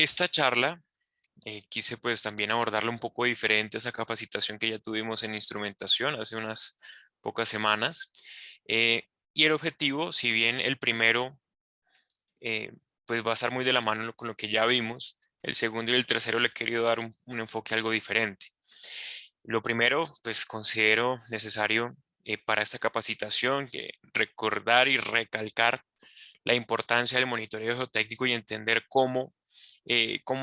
esta charla quise pues también abordarla un poco diferente a esa capacitación que ya tuvimos en instrumentación hace unas pocas semanas. Y el objetivo, si bien el primero eh, pues va a estar muy de la mano con lo que ya vimos, el segundo y el tercero le he querido dar un enfoque algo diferente. Lo primero, pues considero necesario para esta capacitación que recordar y recalcar la importancia del monitoreo geotécnico y entender cómo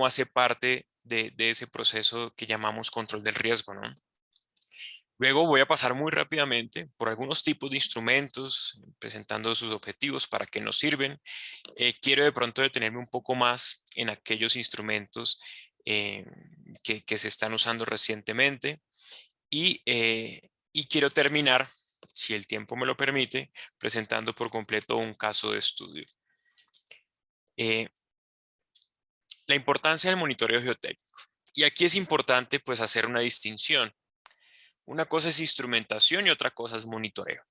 hace parte de ese proceso que llamamos control del riesgo, ¿no? Luego voy a pasar muy rápidamente por algunos tipos de instrumentos, presentando sus objetivos, para qué nos sirven. Quiero de pronto detenerme un poco más en aquellos instrumentos eh, que se están usando recientemente y quiero terminar, si el tiempo me lo permite, presentando por completo un caso de estudio. Eh, la importancia del monitoreo geotécnico. Y aquí es importante pues hacer una distinción. Una cosa es instrumentación y otra cosa es monitoreo.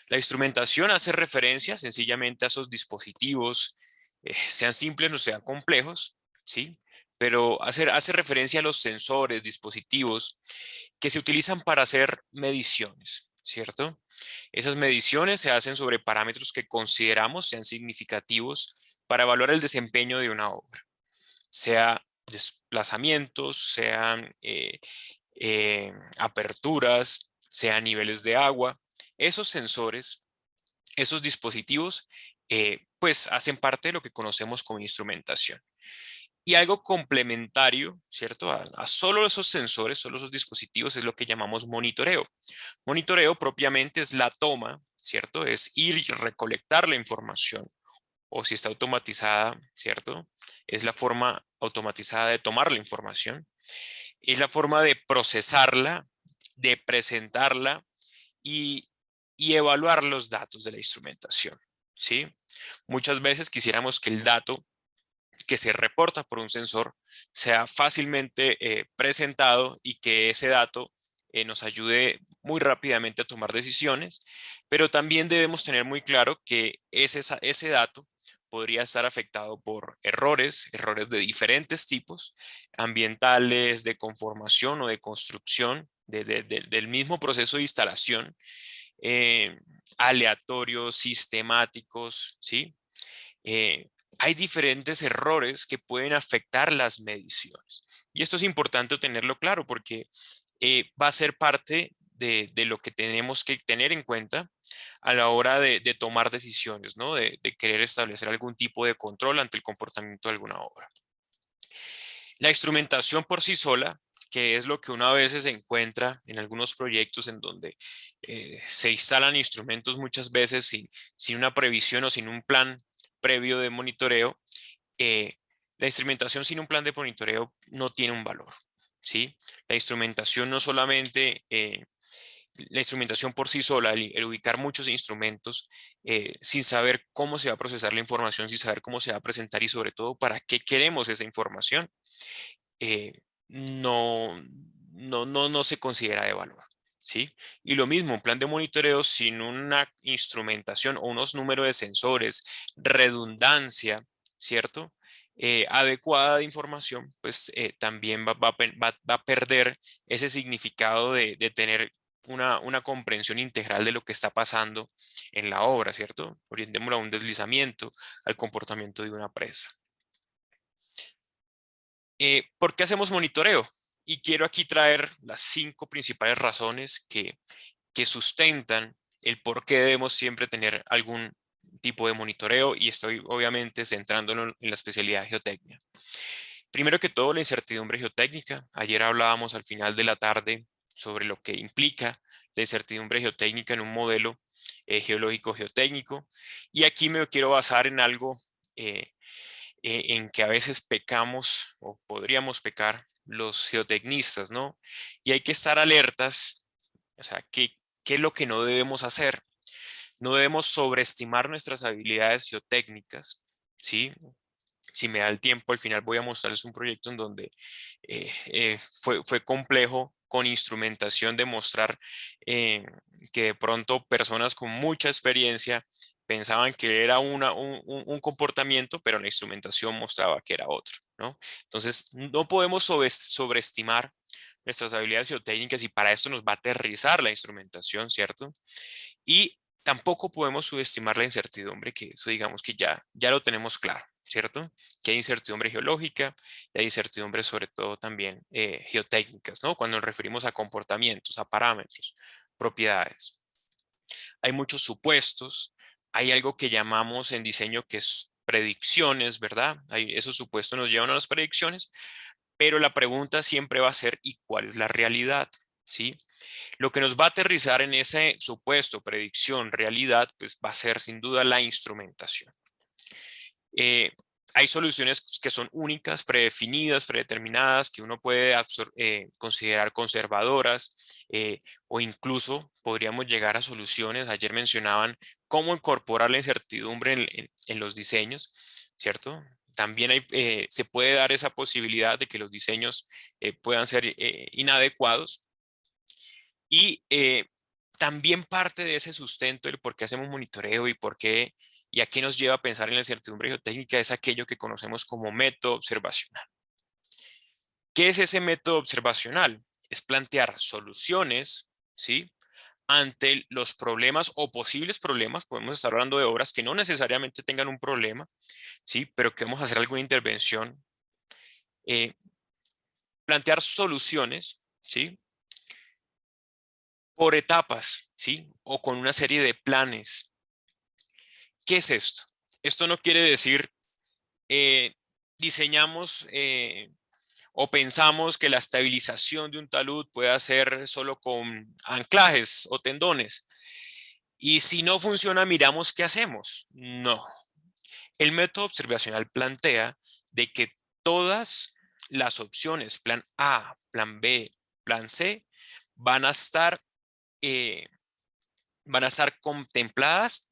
La instrumentación hace referencia sencillamente a esos dispositivos, sean simples o sean complejos, ¿sí? Pero hace referencia a los sensores, dispositivos que se utilizan para hacer mediciones, ¿cierto? Esas mediciones se hacen sobre parámetros que consideramos sean significativos para evaluar el desempeño de una obra, sea desplazamientos, sean aperturas, sean niveles de agua. Esos sensores, esos dispositivos, pues hacen parte de lo que conocemos como instrumentación. Y algo complementario, ¿cierto? A solo esos sensores, solo esos dispositivos, es lo que llamamos monitoreo. Monitoreo propiamente es la toma, ¿cierto? Es ir y recolectar la información. O si está automatizada, ¿cierto? Es la forma automatizada de tomar la información. Es la forma de procesarla, de presentarla y, y evaluar los datos de la instrumentación, ¿sí? Muchas veces quisiéramos que el dato que se reporta por un sensor sea fácilmente presentado y que ese dato nos ayude muy rápidamente a tomar decisiones, pero también debemos tener muy claro que ese dato podría estar afectado por errores de diferentes tipos, ambientales, de conformación o de construcción, del mismo proceso de instalación, eh, aleatorios, sistemáticos, ¿sí? Hay diferentes errores que pueden afectar las mediciones. Y esto es importante tenerlo claro porque va a ser parte de lo que tenemos que tener en cuenta a la hora de tomar decisiones, ¿no? De querer establecer algún tipo de control ante el comportamiento de alguna obra. La instrumentación por sí sola, que es lo que uno a veces encuentra en algunos proyectos en donde se instalan instrumentos muchas veces sin una previsión o sin un plan previo de monitoreo, eh, la instrumentación sin un plan de monitoreo no tiene un valor, ¿sí? La instrumentación no solamente, la instrumentación por sí sola, el ubicar muchos instrumentos sin saber cómo se va a procesar la información, sin saber cómo se va a presentar y sobre todo para qué queremos esa información, eh, no, no se considera de valor, ¿sí? Y lo mismo, un plan de monitoreo sin una instrumentación o unos números de sensores, redundancia, ¿cierto? Adecuada de información, pues también va a perder ese significado de tener una comprensión integral de lo que está pasando en la obra, ¿cierto? Orientémoslo a un deslizamiento, al comportamiento de una presa. ¿Por qué hacemos monitoreo? Y quiero aquí traer las 5 principales razones que sustentan el por qué debemos siempre tener algún tipo de monitoreo y estoy obviamente centrándolo en la especialidad de geotecnia. Primero que todo, la incertidumbre geotécnica. Ayer hablábamos al final de la tarde sobre lo que implica la incertidumbre geotécnica en un modelo geológico geotécnico y aquí me quiero basar en algo eh, en que a veces pecamos o podríamos pecar los geotecnistas, ¿no? Y hay que estar alertas, o sea, ¿qué es lo que no debemos hacer? No debemos sobreestimar nuestras habilidades geotécnicas, ¿sí? Si me da el tiempo, al final voy a mostrarles un proyecto en donde fue complejo con instrumentación demostrar que de pronto personas con mucha experiencia pensaban que era un comportamiento, pero la instrumentación mostraba que era otro, ¿no? Entonces, no podemos sobreestimar nuestras habilidades geotécnicas y para esto nos va a aterrizar la instrumentación, ¿cierto? Y tampoco podemos subestimar la incertidumbre, que eso digamos que ya lo tenemos claro, ¿cierto? Que hay incertidumbre geológica y hay incertidumbre sobre todo también geotécnicas, ¿no? Cuando nos referimos a comportamientos, a parámetros, propiedades. Hay muchos supuestos, hay algo que llamamos en diseño que es predicciones, ¿verdad? Esos supuestos nos llevan a las predicciones, pero la pregunta siempre va a ser, ¿y cuál es la realidad? ¿Sí? Lo que nos va a aterrizar en ese supuesto, predicción, realidad, pues va a ser sin duda la instrumentación. Eh, hay soluciones que son únicas, predefinidas, predeterminadas, que uno puede considerar conservadoras o incluso podríamos llegar a soluciones. Ayer mencionaban cómo incorporar la incertidumbre en los diseños, ¿cierto? También se puede dar esa posibilidad de que los diseños puedan ser inadecuados y también parte de ese sustento, el por qué hacemos monitoreo y por qué y a qué nos lleva a pensar en la incertidumbre geotécnica es aquello que conocemos como método observacional. ¿Qué es ese método observacional? Es plantear soluciones, ¿sí? Ante los problemas o posibles problemas, podemos estar hablando de obras que no necesariamente tengan un problema, ¿sí? Pero queremos hacer alguna intervención. Plantear soluciones, ¿sí? Por etapas, ¿sí? O con una serie de planes. ¿Qué es esto? Esto no quiere decir diseñamos o pensamos que la estabilización de un talud puede hacer solo con anclajes o tendones. Y si no funciona, miramos qué hacemos. No. El método observacional plantea de que todas las opciones, plan A, plan B, plan C, van a estar, eh, van a estar contempladas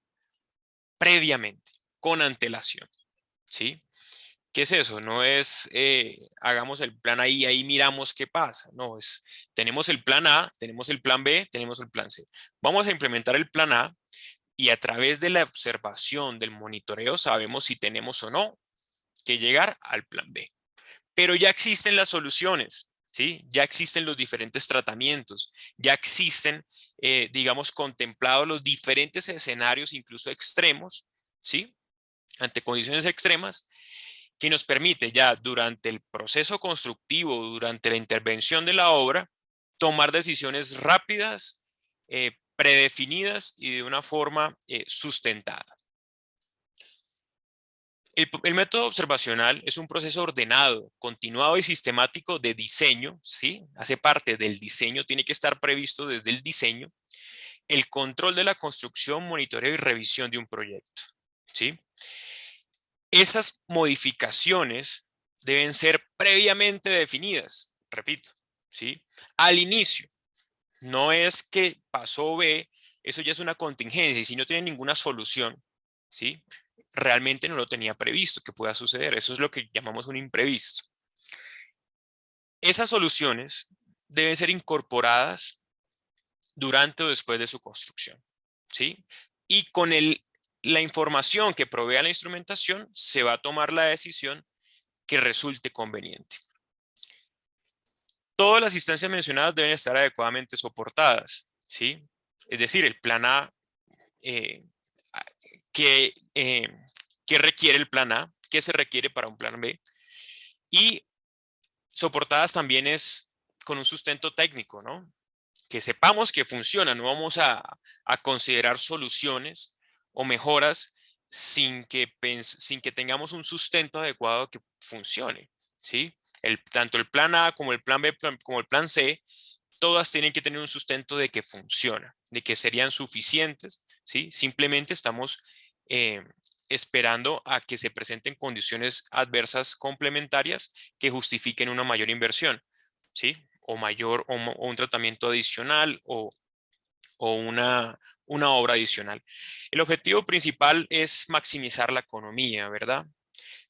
previamente, con antelación, ¿sí? ¿Qué es eso? No es hagamos el plan ahí y ahí miramos qué pasa. No, es tenemos el plan A, tenemos el plan B, tenemos el plan C. Vamos a implementar el plan A y a través de la observación, del monitoreo, sabemos si tenemos o no que llegar al plan B. Pero ya existen las soluciones, ¿sí? Ya existen los diferentes tratamientos, ya existen, digamos, contemplados los diferentes escenarios, incluso extremos, ¿sí? Ante condiciones extremas que nos permite ya durante el proceso constructivo, durante la intervención de la obra, tomar decisiones rápidas, predefinidas y de una forma sustentada. El método observacional es un proceso ordenado, continuado y sistemático de diseño, ¿sí? Hace parte del diseño, tiene que estar previsto desde el diseño, el control de la construcción, monitoreo y revisión de un proyecto, ¿sí? Esas modificaciones deben ser previamente definidas, repito, ¿sí? Al inicio, no es que pasó B, eso ya es una contingencia y si no tiene ninguna solución, ¿sí? Realmente no lo tenía previsto que pueda suceder. Eso es lo que llamamos un imprevisto. Esas soluciones deben ser incorporadas durante o después de su construcción, ¿sí? Y con la información que provea la instrumentación, se va a tomar la decisión que resulte conveniente. Todas las instancias mencionadas deben estar adecuadamente soportadas, ¿sí? Es decir, el plan A, eh, ¿qué, qué requiere el plan A? ¿Qué se requiere para un plan B? Y soportadas también es con un sustento técnico, ¿no? Que sepamos que funciona, no vamos a considerar soluciones o mejoras sin que tengamos un sustento adecuado que funcione, ¿sí? Tanto el plan A como el plan B como el plan C, todas tienen que tener un sustento de que funciona, de que serían suficientes, ¿sí? Simplemente estamos eh, esperando a que se presenten condiciones adversas complementarias que justifiquen una mayor inversión, ¿sí? O mayor, o un tratamiento adicional o una obra adicional. El objetivo principal es maximizar la economía, ¿verdad?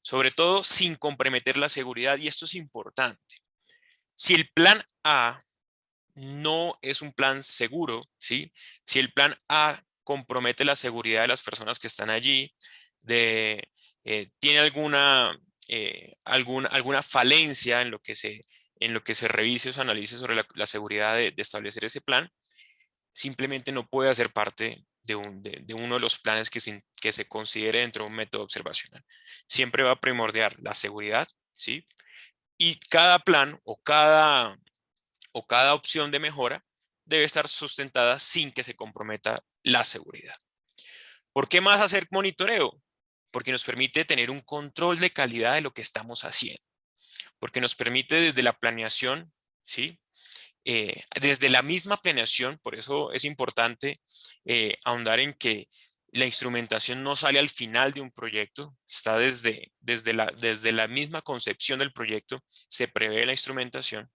Sobre todo sin comprometer la seguridad, y esto es importante. Si el plan A no es un plan seguro, ¿sí? Si el plan A compromete la seguridad de las personas que están allí, tiene alguna falencia en lo que se revise o se analice sobre la seguridad de establecer ese plan, simplemente no puede hacer parte de uno de los planes que se considere dentro de un método observacional. Siempre va a primordiar la seguridad, ¿sí? Y cada plan o cada opción de mejora debe estar sustentada sin que se comprometa la seguridad. ¿Por qué más hacer monitoreo? Porque nos permite tener un control de calidad de lo que estamos haciendo. Porque nos permite desde la planeación, ¿sí? Desde la misma planeación, por eso es importante ahondar en que la instrumentación no sale al final de un proyecto, está desde la misma concepción del proyecto, se prevé la instrumentación.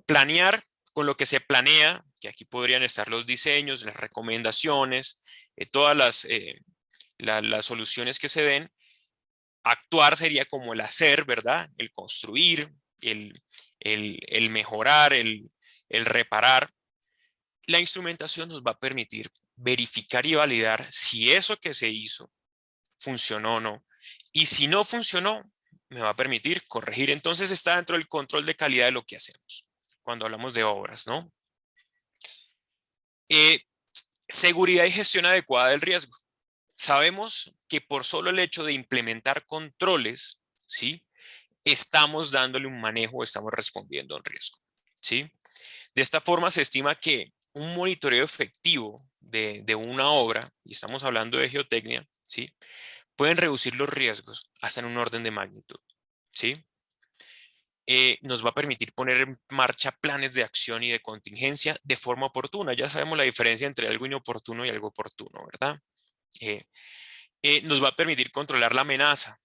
Planear con lo que se planea, que aquí podrían estar los diseños, las recomendaciones, todas las soluciones que se den. Actuar sería como el hacer, ¿verdad? El construir, el mejorar, el reparar. La instrumentación nos va a permitir verificar y validar si eso que se hizo funcionó o no. Y si no funcionó, me va a permitir corregir. Entonces está dentro del control de calidad de lo que hacemos cuando hablamos de obras, ¿no? Seguridad y gestión adecuada del riesgo. Sabemos que por solo el hecho de implementar controles, ¿sí? Estamos dándole un manejo, estamos respondiendo a un riesgo, ¿sí? De esta forma se estima que un monitoreo efectivo de una obra, y estamos hablando de geotecnia, ¿sí? Pueden reducir los riesgos hasta en un orden de magnitud, ¿sí? Nos va a permitir poner en marcha planes de acción y de contingencia de forma oportuna. Ya sabemos la diferencia entre algo inoportuno y algo oportuno, ¿verdad? Nos va a permitir controlar la amenaza,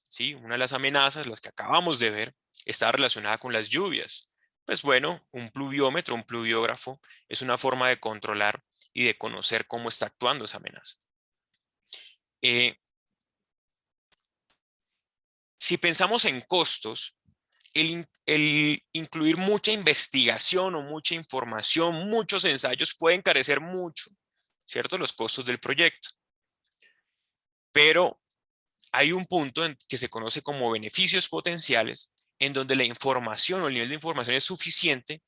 ¿sí? Una de las amenazas, las que acabamos de ver, está relacionada con las lluvias. Pues bueno, un pluviómetro, un pluviógrafo, es una forma de controlar y de conocer cómo está actuando esa amenaza. Si pensamos en costos, el incluir mucha investigación o mucha información, muchos ensayos puede encarecer mucho, ¿cierto? Los costos del proyecto. Pero hay un punto en que se conoce como beneficios potenciales, en donde la información o el nivel de información es suficiente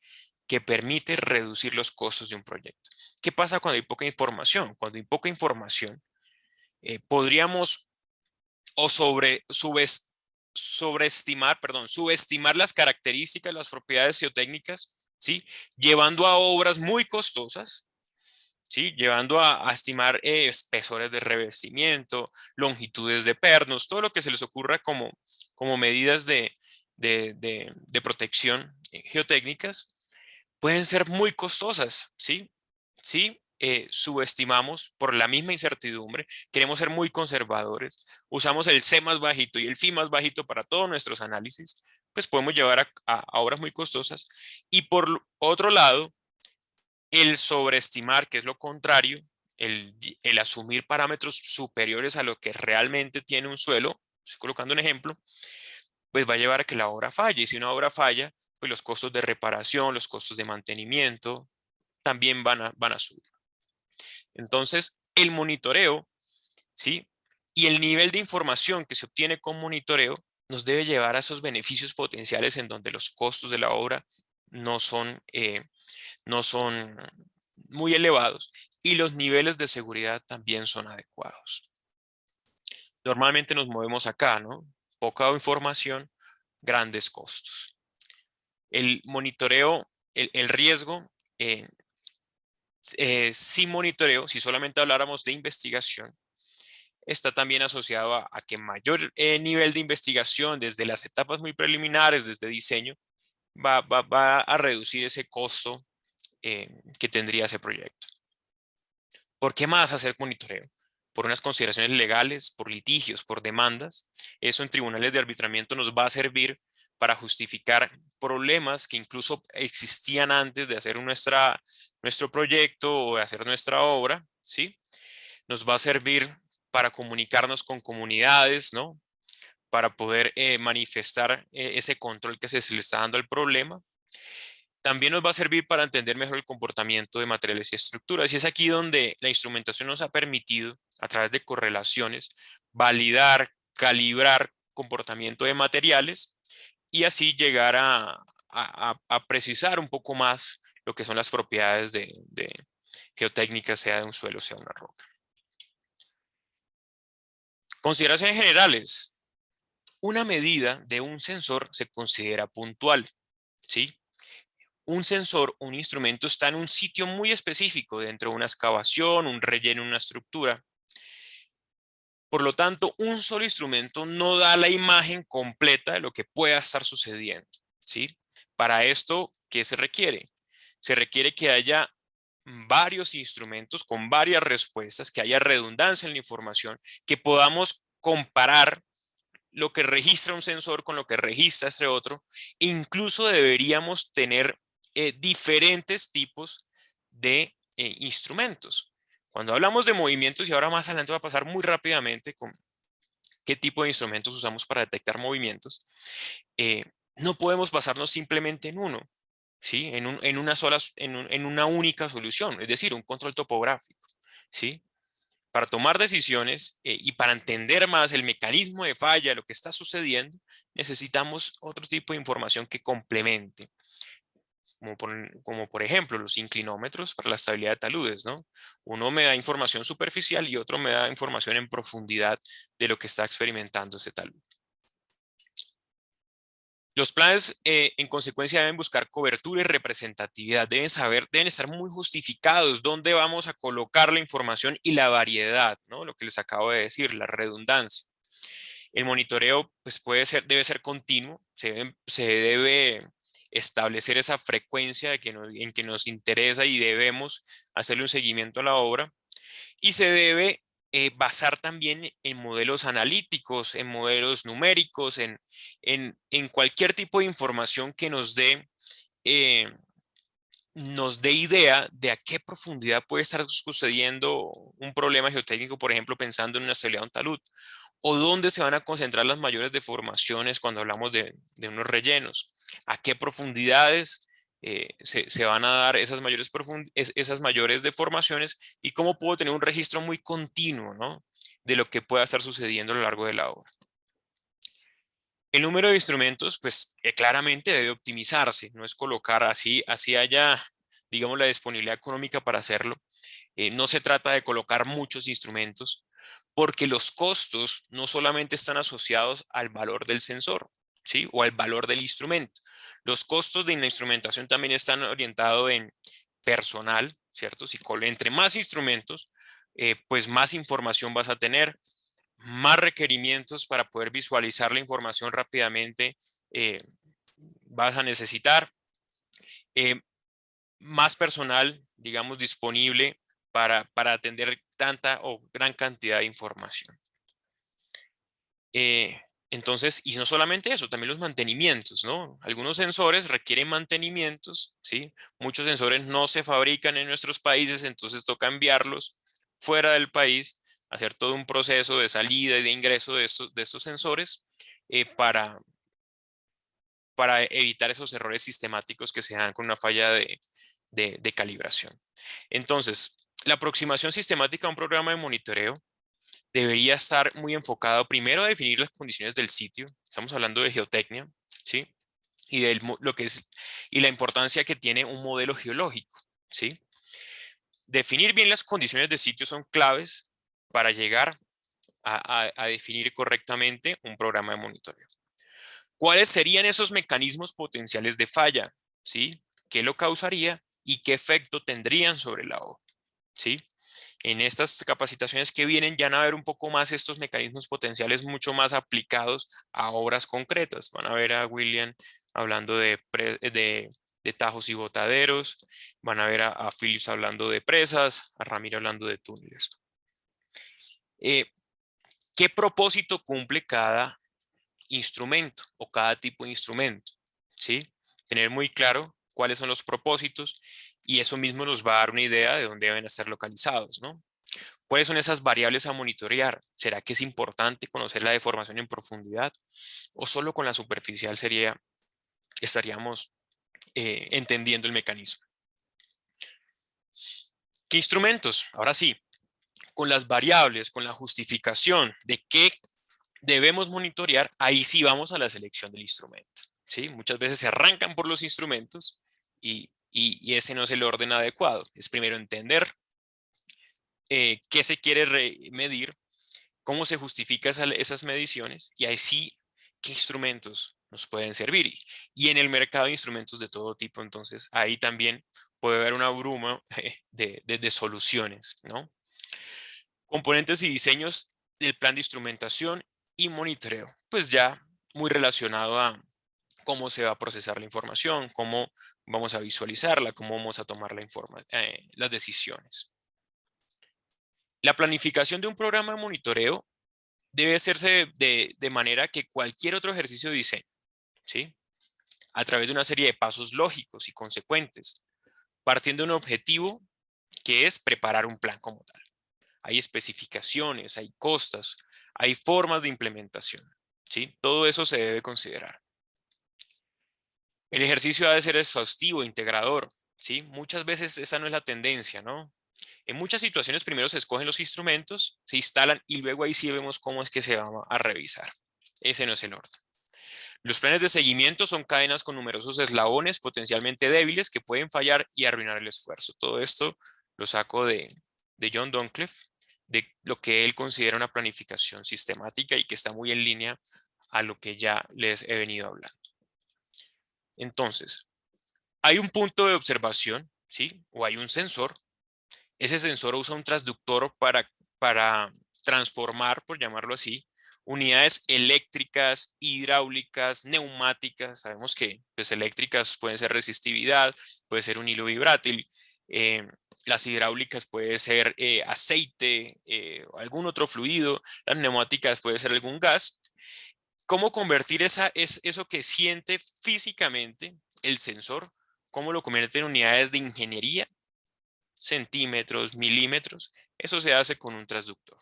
que permite reducir los costos de un proyecto. ¿Qué pasa cuando hay poca información? Cuando hay poca información, podríamos o subestimar las características, las propiedades geotécnicas, ¿sí? Llevando a obras muy costosas, ¿sí? Llevando a estimar espesores de revestimiento, longitudes de pernos, todo lo que se les ocurra como medidas de protección geotécnicas, pueden ser muy costosas, ¿sí? Sí, subestimamos por la misma incertidumbre, queremos ser muy conservadores, usamos el C más bajito y el phi más bajito para todos nuestros análisis, pues podemos llevar a obras muy costosas. Y por otro lado, el sobreestimar, que es lo contrario, el asumir parámetros superiores a lo que realmente tiene un suelo, estoy colocando un ejemplo, pues va a llevar a que la obra falle. Y si una obra falla, pues los costos de reparación, los costos de mantenimiento también van a subir. Entonces, el monitoreo, ¿sí? Y el nivel de información que se obtiene con monitoreo nos debe llevar a esos beneficios potenciales en donde los costos de la obra no son, no son muy elevados y los niveles de seguridad también son adecuados. Normalmente nos movemos acá, ¿no? Poca información, grandes costos. El monitoreo, el riesgo, sin monitoreo, si solamente habláramos de investigación, está también asociado a que mayor nivel de investigación desde las etapas muy preliminares, desde diseño, va a reducir ese costo que tendría ese proyecto. ¿Por qué más hacer monitoreo? Por unas consideraciones legales, por litigios, por demandas. Eso en tribunales de arbitramiento nos va a servir para justificar problemas que incluso existían antes de hacer nuestro proyecto o de hacer nuestra obra, ¿sí? Nos va a servir para comunicarnos con comunidades, ¿no? Para poder manifestar ese control que se le está dando al problema. también nos va a servir para entender mejor el comportamiento de materiales y estructuras. Y es aquí donde la instrumentación nos ha permitido, a través de correlaciones, validar, calibrar comportamiento de materiales y así llegar a precisar un poco más lo que son las propiedades de geotécnicas, sea de un suelo, sea de una roca. Consideraciones generales. Una medida de un sensor se considera puntual, ¿sí? Un sensor, un instrumento está en un sitio muy específico dentro de una excavación, un relleno, una estructura. Por lo tanto, un solo instrumento no da la imagen completa de lo que pueda estar sucediendo, ¿sí? Para esto, ¿qué se requiere? Se requiere que haya varios instrumentos con varias respuestas, que haya redundancia en la información, que podamos comparar lo que registra un sensor con lo que registra este otro. Incluso deberíamos tener diferentes tipos de instrumentos. Cuando hablamos de movimientos, y ahora más adelante va a pasar muy rápidamente con qué tipo de instrumentos usamos para detectar movimientos, eh, no podemos basarnos simplemente en uno, ¿sí? En una única solución, es decir, un control topográfico, ¿sí? Para tomar decisiones y para entender más el mecanismo de falla, lo que está sucediendo, necesitamos otro tipo de información que complemente, como por ejemplo los inclinómetros para la estabilidad de taludes, ¿no? Uno me da información superficial y otro me da información en profundidad de lo que está experimentando ese talud. Los planes, en consecuencia, deben buscar cobertura y representatividad. Deben estar muy justificados dónde vamos a colocar la información y la variedad, ¿no? Lo que les acabo de decir, la redundancia. El monitoreo, pues debe ser continuo. Se debe establecer esa frecuencia en que nos interesa y debemos hacerle un seguimiento a la obra. Y se debe basar también en modelos analíticos, en modelos numéricos, en cualquier tipo de información que eh, nos dé idea de a qué profundidad puede estar sucediendo un problema geotécnico, por ejemplo, pensando en una estabilidad de un talud, o dónde se van a concentrar las mayores deformaciones cuando hablamos de unos rellenos, a qué profundidades se van a dar esas mayores deformaciones y cómo puedo tener un registro muy continuo, ¿no? De lo que pueda estar sucediendo a lo largo de la obra. El número de instrumentos, pues claramente debe optimizarse, no es colocar así haya, digamos, la disponibilidad económica para hacerlo. No se trata de colocar muchos instrumentos porque los costos no solamente están asociados al valor del sensor, ¿sí? O al valor del instrumento. Los costos de la instrumentación también están orientados en personal, ¿cierto? Entre más instrumentos, pues más información vas a tener, más requerimientos para poder visualizar la información rápidamente eh, vas a necesitar, eh, más personal, digamos, disponible para atender tanta o gran cantidad de información. Eh, entonces, y no solamente eso, también los mantenimientos, ¿no? Algunos sensores requieren mantenimientos, ¿sí? Muchos sensores no se fabrican en nuestros países, entonces toca enviarlos fuera del país, hacer todo un proceso de salida y de ingreso de estos sensores para evitar esos errores sistemáticos que se dan con una falla de calibración. Entonces, la aproximación sistemática a un programa de monitoreo debería estar muy enfocado primero a definir las condiciones del sitio. Estamos hablando de geotecnia, ¿sí? Y de lo que es y la importancia que tiene un modelo geológico, ¿sí? Definir bien las condiciones de sitio son claves para llegar a definir correctamente un programa de monitoreo. ¿Cuáles serían esos mecanismos potenciales de falla? ¿Sí? ¿Qué lo causaría y qué efecto tendrían sobre la obra? ¿Sí? En estas capacitaciones que vienen ya van a ver un poco más estos mecanismos potenciales mucho más aplicados a obras concretas. Van a ver a William hablando de tajos y botaderos, van a ver a Phillips hablando de presas, a Ramiro hablando de túneles. ¿Qué propósito cumple cada instrumento o cada tipo de instrumento? ¿Sí? Tener muy claro cuáles son los propósitos y eso mismo nos va a dar una idea de dónde deben estar localizados, ¿no? ¿Cuáles son esas variables a monitorear? ¿Será que es importante conocer la deformación en profundidad? ¿O solo con la superficial estaríamos entendiendo el mecanismo. ¿Qué instrumentos? Ahora sí, con las variables, con la justificación de qué debemos monitorear, ahí sí vamos a la selección del instrumento. ¿Sí? Muchas veces se arrancan por los instrumentos y ese no es el orden adecuado. Es primero entender qué se quiere medir, cómo se justifican esas mediciones y ahí sí qué instrumentos nos pueden servir. Y en el mercado de instrumentos de todo tipo, entonces ahí también puede haber una bruma de soluciones, ¿no? Componentes y diseños del plan de instrumentación y monitoreo, pues ya muy relacionado a cómo se va a procesar la información, cómo vamos a visualizarla, cómo vamos a tomar las decisiones. La planificación de un programa de monitoreo debe hacerse de manera que cualquier otro ejercicio de diseño, ¿sí? A través de una serie de pasos lógicos y consecuentes, partiendo de un objetivo que es preparar un plan como tal. Hay especificaciones, hay costas, hay formas de implementación, ¿sí? Todo eso se debe considerar. El ejercicio ha de ser exhaustivo, integrador, ¿sí? Muchas veces esa no es la tendencia, ¿no? En muchas situaciones primero se escogen los instrumentos, se instalan y luego ahí sí vemos cómo es que se va a revisar. Ese no es el orden. Los planes de seguimiento son cadenas con numerosos eslabones potencialmente débiles que pueden fallar y arruinar el esfuerzo. Todo esto lo saco de John Duncliffe, de lo que él considera una planificación sistemática y que está muy en línea a lo que ya les he venido hablando. Entonces, hay un punto de observación, ¿sí? O hay un sensor. Ese sensor usa un transductor para transformar, por llamarlo así, unidades eléctricas, hidráulicas, neumáticas. Sabemos que pues, eléctricas pueden ser resistividad, puede ser un hilo vibrátil. Las hidráulicas puede ser aceite o algún otro fluido. Las neumáticas puede ser algún gas. ¿Cómo convertir eso que siente físicamente el sensor? ¿Cómo lo convierte en unidades de ingeniería? Centímetros, milímetros. Eso se hace con un transductor.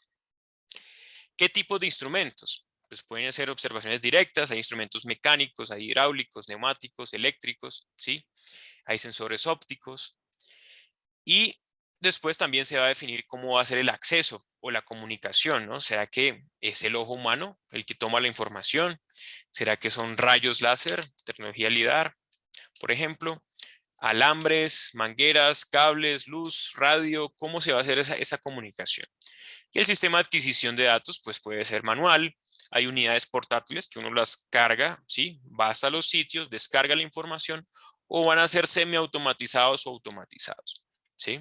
¿Qué tipos de instrumentos? Pues pueden ser observaciones directas, hay instrumentos mecánicos, hay hidráulicos, neumáticos, eléctricos, ¿sí? Hay sensores ópticos. Y después también se va a definir cómo va a ser el acceso o la comunicación, ¿no? ¿Será que es el ojo humano el que toma la información? ¿Será que son rayos láser, tecnología LIDAR, por ejemplo? Alambres, mangueras, cables, luz, radio, ¿cómo se va a hacer esa comunicación? Y el sistema de adquisición de datos, pues puede ser manual. Hay unidades portátiles que uno las carga, ¿sí? Va hasta los sitios, descarga la información o van a ser semiautomatizados o automatizados, ¿sí?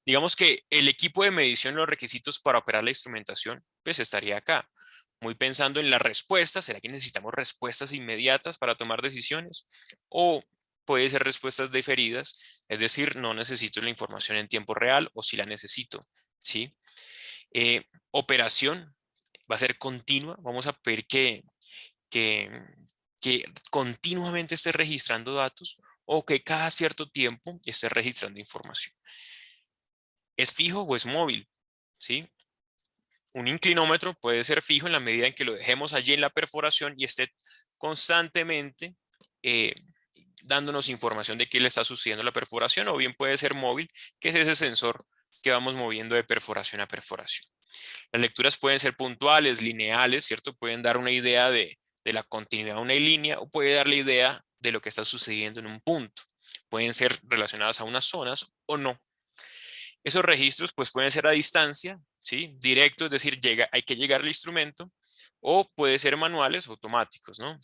Digamos que el equipo de medición, los requisitos para operar la instrumentación, pues estaría acá. Muy pensando en las respuestas, ¿será que necesitamos respuestas inmediatas para tomar decisiones? O puede ser respuestas diferidas, es decir, no necesito la información en tiempo real o si la necesito, ¿sí? Operación va a ser continua, vamos a pedir que, que continuamente esté registrando datos o que cada cierto tiempo esté registrando información. ¿Es fijo o es móvil? ¿Sí? Un inclinómetro puede ser fijo en la medida en que lo dejemos allí en la perforación y esté constantemente dándonos información de qué le está sucediendo a la perforación, o bien puede ser móvil, que es ese sensor que vamos moviendo de perforación a perforación. Las lecturas pueden ser puntuales, lineales, ¿cierto? Pueden dar una idea de la continuidad de una línea o puede dar la idea de lo que está sucediendo en un punto. Pueden ser relacionadas a unas zonas o no. Esos registros pues pueden ser a distancia, ¿sí? Directo, es decir, hay que llegar al instrumento, o puede ser manuales automáticos, ¿no?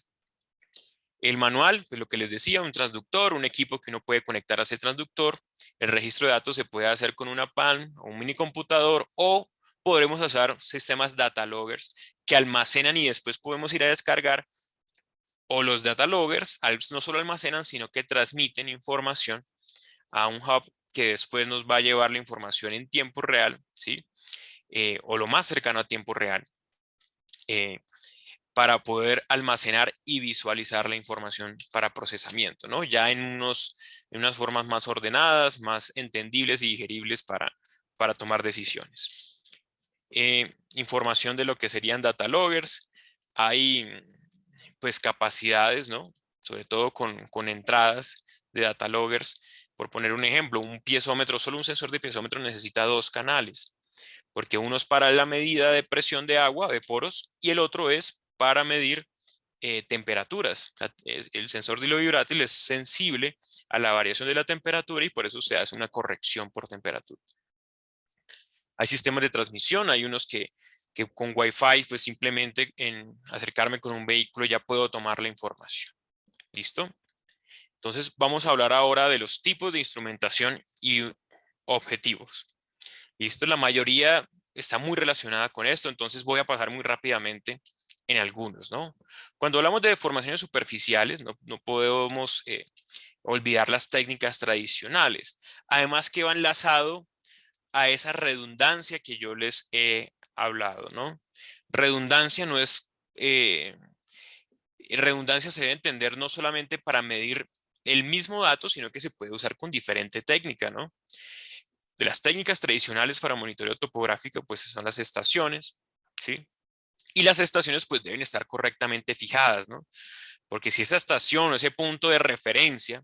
El manual, pues lo que les decía, un transductor, un equipo que uno puede conectar a ese transductor. El registro de datos se puede hacer con una PAN o un mini computador, o podremos usar sistemas data loggers que almacenan y después podemos ir a descargar, o los data loggers no solo almacenan, sino que transmiten información a un hub que después nos va a llevar la información en tiempo real, ¿sí? O lo más cercano a tiempo real, para poder almacenar y visualizar la información para procesamiento, ¿no? Ya en unas formas más ordenadas, más entendibles y digeribles para tomar decisiones. Información de lo que serían data loggers. Hay pues capacidades, ¿no? sobre todo con entradas de data loggers. Por poner un ejemplo, un piezómetro, solo un sensor de piezómetro necesita 2 canales, porque uno es para la medida de presión de agua, de poros, y el otro es para medir temperaturas. El sensor de hilo vibrátil es sensible a la variación de la temperatura y por eso se hace una corrección por temperatura. Hay sistemas de transmisión, hay unos que con Wi-Fi, pues simplemente en acercarme con un vehículo ya puedo tomar la información. ¿Listo? Entonces vamos a hablar ahora de los tipos de instrumentación y objetivos. ¿Listo? La mayoría está muy relacionada con esto, entonces voy a pasar muy rápidamente en algunos, ¿no? Cuando hablamos de deformaciones superficiales, no podemos olvidar las técnicas tradicionales. Además que va enlazado a esa redundancia que yo les he hablado, ¿no? Redundancia no es, redundancia se debe entender no solamente para medir el mismo dato, sino que se puede usar con diferente técnica, ¿no? De las técnicas tradicionales para monitoreo topográfico, pues son las estaciones, ¿sí? Y las estaciones pues deben estar correctamente fijadas, ¿no? Porque si esa estación o ese punto de referencia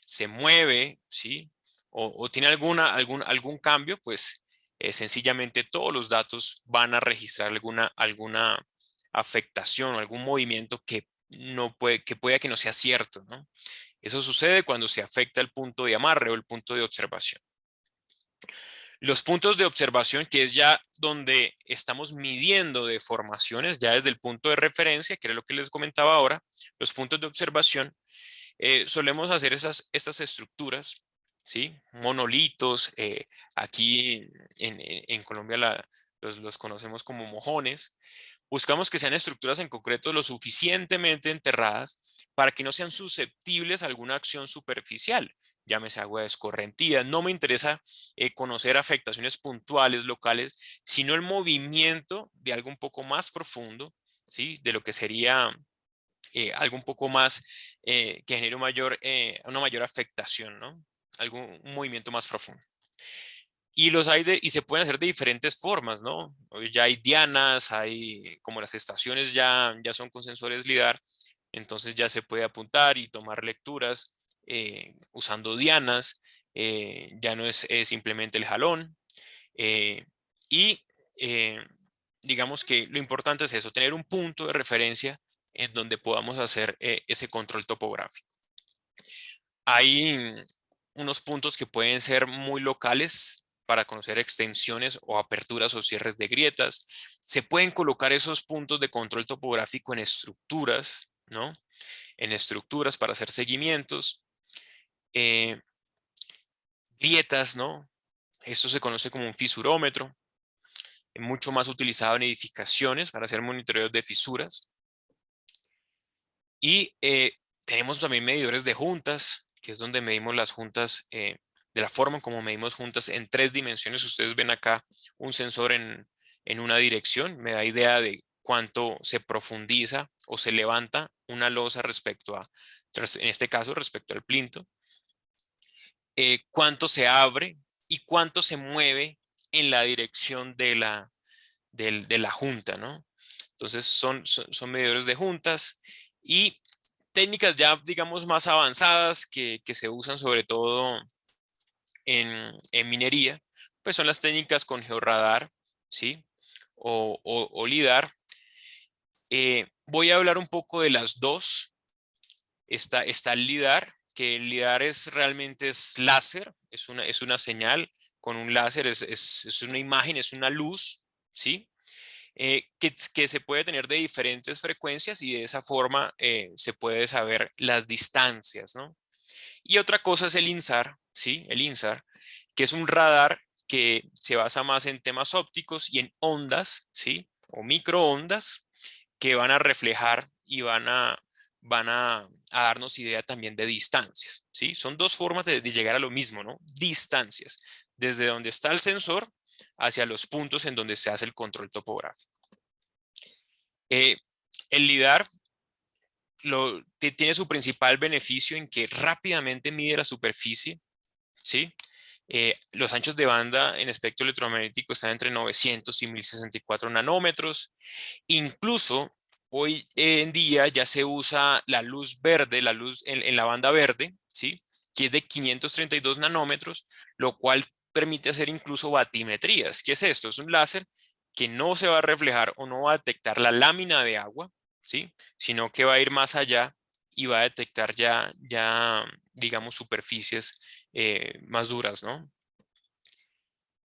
se mueve, ¿sí? O tiene algún cambio, pues sencillamente todos los datos van a registrar alguna afectación o algún movimiento que pueda que no sea cierto, ¿no? Eso sucede cuando se afecta el punto de amarre o el punto de observación. Los puntos de observación, que es ya donde estamos midiendo deformaciones, ya desde el punto de referencia, que era lo que les comentaba ahora, los puntos de observación, solemos hacer estas estructuras, ¿sí? Monolitos, aquí en Colombia los conocemos como mojones. Buscamos que sean estructuras en concreto lo suficientemente enterradas para que no sean susceptibles a alguna acción superficial, llámese agua escorrentía. No me interesa conocer afectaciones puntuales, locales, sino el movimiento de algo un poco más profundo, ¿sí? De lo que sería algo un poco más que genere una mayor afectación, ¿no? Un movimiento más profundo. Y y se pueden hacer de diferentes formas, ¿no? Hoy ya hay dianas, como las estaciones ya son con sensores LIDAR, entonces ya se puede apuntar y tomar lecturas usando dianas, ya no es simplemente el jalón. eh, y eh, digamos que lo importante es eso, tener un punto de referencia en donde podamos hacer ese control topográfico. Hay unos puntos que pueden ser muy locales para conocer extensiones o aperturas o cierres de grietas. Se pueden colocar esos puntos de control topográfico en estructuras, ¿no? En estructuras para hacer seguimientos. Eh, Grietas, ¿no? Esto se conoce como un fisurómetro, mucho más utilizado en edificaciones para hacer monitoreos de fisuras. Y tenemos también medidores de juntas, que es donde medimos las juntas, de la forma como medimos juntas en 3 dimensiones. Ustedes ven acá un sensor en una dirección, me da idea de cuánto se profundiza o se levanta una losa en este caso, respecto al plinto. Cuánto se abre y cuánto se mueve en la dirección de la junta, ¿no? Entonces son medidores de juntas y técnicas ya, digamos, más avanzadas que se usan sobre todo en minería, pues son las técnicas con georradar, ¿sí? O LIDAR. Voy a hablar un poco de las dos. Está el LIDAR, que el LIDAR realmente es láser, es una señal con un láser, es una imagen, es una luz, ¿sí? Que se puede tener de diferentes frecuencias y de esa forma se puede saber las distancias, ¿no? Y otra cosa es el INSAR, ¿sí? El INSAR, que es un radar que se basa más en temas ópticos y en ondas, ¿sí? O microondas que van a reflejar y van a darnos idea también de distancias, ¿sí? Son dos formas de llegar a lo mismo, ¿no? Distancias, desde donde está el sensor hacia los puntos en donde se hace el control topográfico. El LIDAR tiene su principal beneficio en que rápidamente mide la superficie, ¿sí? Los anchos de banda en espectro electromagnético están entre 900 y 1064 nanómetros. Incluso Hoy en día ya se usa la luz verde, la luz en la banda verde, ¿sí? Que es de 532 nanómetros, lo cual permite hacer incluso batimetrías. ¿Qué es esto? Es un láser que no se va a reflejar o no va a detectar la lámina de agua, ¿sí? Sino que va a ir más allá y va a detectar ya digamos, superficies más duras, ¿no?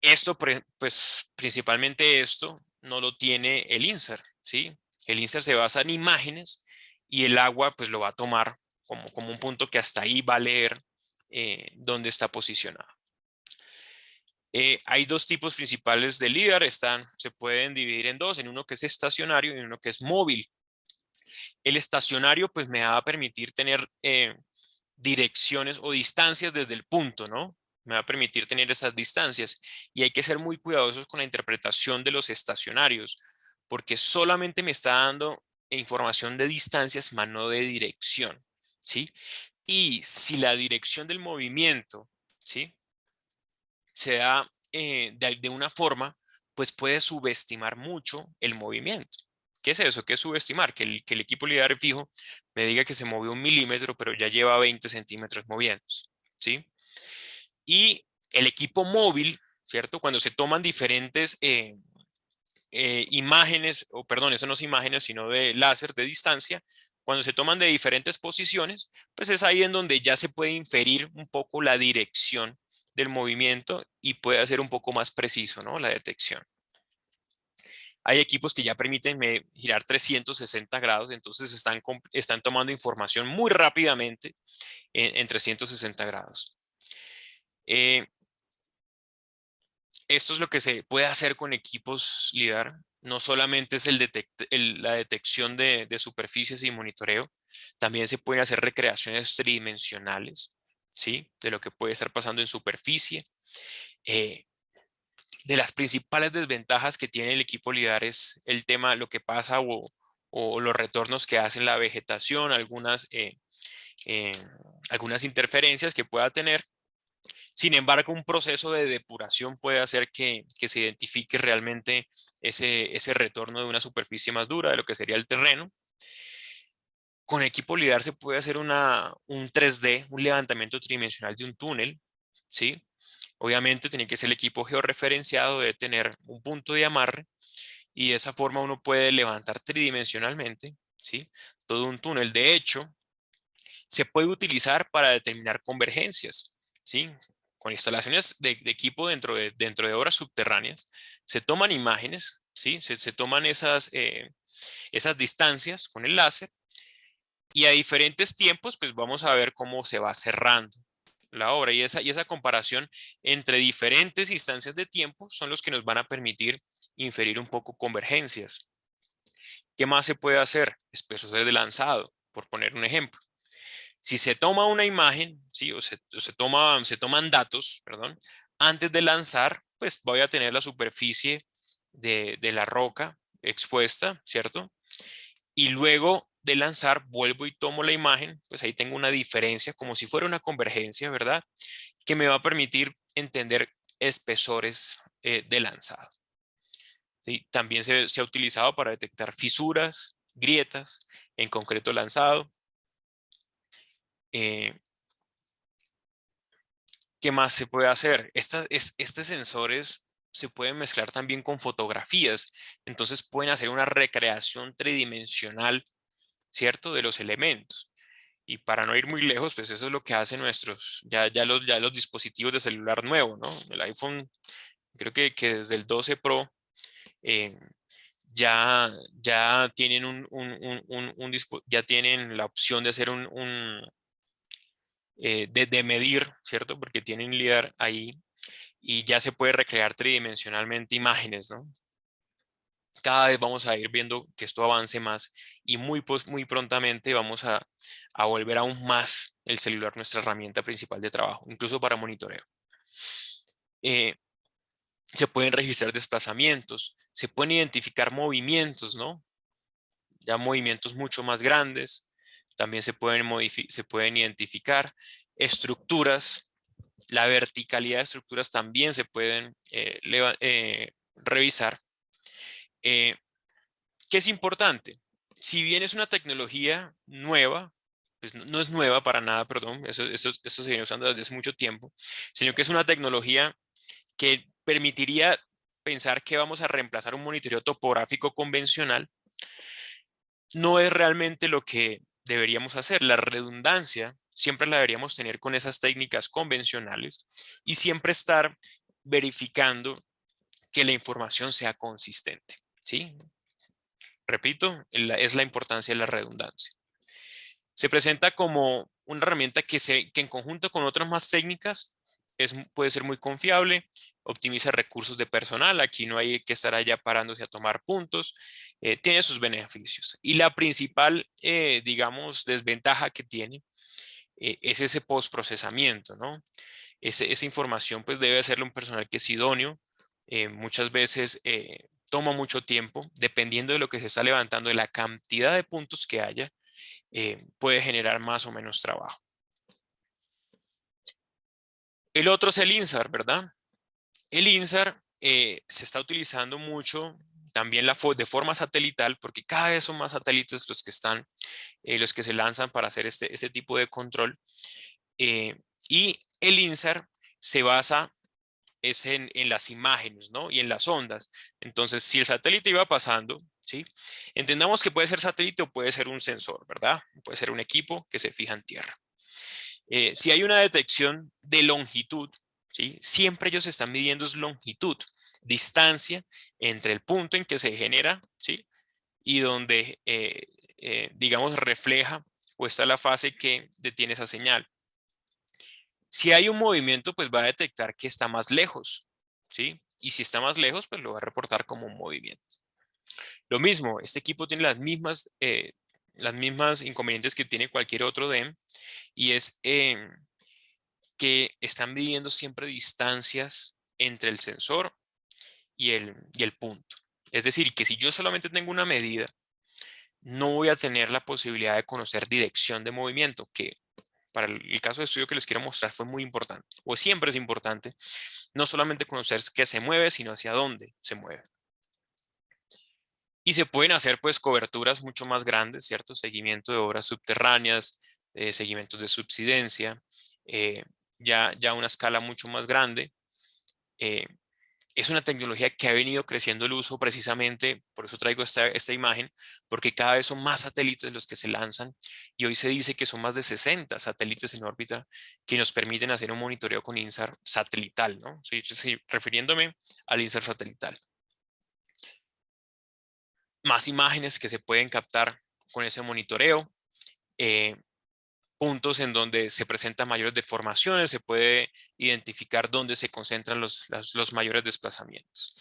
Esto, pues principalmente esto no lo tiene el INSER, ¿sí? El INSER se basa en imágenes y el agua pues lo va a tomar como un punto que hasta ahí va a leer dónde está posicionado. Hay dos tipos principales de LIDAR, se pueden dividir en dos, en uno que es estacionario y en uno que es móvil. El estacionario pues me va a permitir tener direcciones o distancias desde el punto, ¿no? Me va a permitir tener esas distancias y hay que ser muy cuidadosos con la interpretación de los estacionarios, porque solamente me está dando información de distancias, más no de dirección, ¿sí? Y si la dirección del movimiento, ¿sí? Se da de una forma, pues puede subestimar mucho el movimiento. ¿Qué es eso? ¿Qué es subestimar? Que el equipo lidar fijo me diga que se movió 1 milímetro, pero ya lleva 20 centímetros moviéndose, ¿sí? Y el equipo móvil, ¿cierto? Cuando se toman diferentes imágenes, o perdón, eso no es imágenes, sino de láser de distancia, cuando se toman de diferentes posiciones, pues es ahí en donde ya se puede inferir un poco la dirección del movimiento y puede hacer un poco más preciso, ¿no? La detección. Hay equipos que ya permiten girar 360 grados, entonces están tomando información muy rápidamente en 360 grados. Esto es lo que se puede hacer con equipos LIDAR. No solamente es la detección de superficies y monitoreo, también se pueden hacer recreaciones tridimensionales, ¿sí? De lo que puede estar pasando en superficie. Eh, de las principales desventajas que tiene el equipo LIDAR es el tema, lo que pasa o los retornos que hace la vegetación, eh, algunas interferencias que pueda tener. Sin embargo, un proceso de depuración puede hacer que se identifique realmente ese retorno de una superficie más dura de lo que sería el terreno. Con equipo LIDAR se puede hacer un 3D, un levantamiento tridimensional de un túnel, ¿sí? Obviamente tiene que ser el equipo georreferenciado, debe tener un punto de amarre y de esa forma uno puede levantar tridimensionalmente, ¿sí? Todo un túnel. De hecho, se puede utilizar para determinar convergencias, ¿sí? Con instalaciones de equipo dentro de obras subterráneas, se toman imágenes, ¿sí? Se toman esas distancias con el láser y a diferentes tiempos, pues vamos a ver cómo se va cerrando la obra y esa comparación entre diferentes instancias de tiempo son los que nos van a permitir inferir un poco convergencias. ¿Qué más se puede hacer? Espesores de lanzado, por poner un ejemplo. Si se toma una imagen, ¿sí? Se toman datos, perdón, antes de lanzar, pues voy a tener la superficie de la roca expuesta, ¿cierto? Y luego de lanzar, vuelvo y tomo la imagen, pues ahí tengo una diferencia, como si fuera una convergencia, ¿verdad? Que me va a permitir entender espesores de lanzado. ¿Sí? También se ha utilizado para detectar fisuras, grietas, en concreto lanzado. Eh, ¿Qué más se puede hacer? Estos sensores se pueden mezclar también con fotografías, entonces pueden hacer una recreación tridimensional, ¿cierto? De los elementos. Y para no ir muy lejos, pues eso es lo que hacen ya los dispositivos de celular nuevo, ¿no? El iPhone, creo que desde el 12 Pro eh, ya tienen ya tienen la opción de hacer de medir, ¿cierto? Porque tienen LIDAR ahí y ya se puede recrear tridimensionalmente imágenes, ¿no? Cada vez vamos a ir viendo que esto avance más y muy prontamente vamos a volver aún más el celular nuestra herramienta principal de trabajo, incluso para monitoreo. Eh, Se pueden registrar desplazamientos, se pueden identificar movimientos, ¿no? Ya movimientos mucho más grandes, también se pueden identificar estructuras, la verticalidad de estructuras también se pueden revisar. ¿Qué es importante? si bien es una tecnología nueva, pues no es nueva para nada, perdón, eso se viene usando desde hace mucho tiempo, sino que es una tecnología que permitiría pensar que vamos a reemplazar un monitoreo topográfico convencional, no es realmente lo que deberíamos hacer. La redundancia siempre la deberíamos tener con esas técnicas convencionales y siempre estar verificando que la información sea consistente, ¿sí? Repito, es la importancia de la redundancia. Se presenta como una herramienta que en conjunto con otras más técnicas puede ser muy confiable, optimiza recursos de personal, aquí no hay que estar allá parándose a tomar puntos, tiene sus beneficios. Y la principal, digamos, desventaja que tiene es ese postprocesamiento, ¿no? Esa información pues debe hacerlo un personal que es idóneo, muchas veces toma mucho tiempo, dependiendo de lo que se está levantando, de la cantidad de puntos que haya, puede generar más o menos trabajo. El otro es el INSAR, ¿verdad? El INSAR se está utilizando mucho también de forma satelital, porque cada vez son más satélites los que están, los que se lanzan para hacer este tipo de control. Y el INSAR se basa en las imágenes, ¿no? Y en las ondas. Entonces, si el satélite iba pasando, ¿sí? Entendamos que puede ser satélite o puede ser un sensor, ¿verdad? Puede ser un equipo que se fija en tierra. Si hay una detección de longitud, ¿sí? Siempre ellos están midiendo es longitud, distancia entre el punto en que se genera, ¿sí? Y donde, digamos, refleja o está la fase que detiene esa señal. Si hay un movimiento, pues va a detectar que está más lejos, ¿sí? Y si está más lejos, pues lo va a reportar como un movimiento. Lo mismo, este equipo tiene las mismas inconvenientes que tiene cualquier otro DEM, y es que están midiendo siempre distancias entre el sensor y el punto. Es decir, que si yo solamente tengo una medida, no voy a tener la posibilidad de conocer dirección de movimiento, que para el caso de estudio que les quiero mostrar fue muy importante, o siempre es importante, no solamente conocer qué se mueve, sino hacia dónde se mueve. Y se pueden hacer pues coberturas mucho más grandes, ¿cierto? Seguimiento de obras subterráneas, seguimientos de subsidencia, ya una escala mucho más grande. Eh, es una tecnología que ha venido creciendo el uso precisamente, por eso traigo esta imagen, porque cada vez son más satélites los que se lanzan y hoy se dice que son más de 60 satélites en órbita que nos permiten hacer un monitoreo con INSAR satelital, ¿no? Sí, refiriéndome al INSAR satelital. Más imágenes que se pueden captar con ese monitoreo, eh, puntos en donde se presentan mayores deformaciones, se puede identificar dónde se concentran los mayores desplazamientos.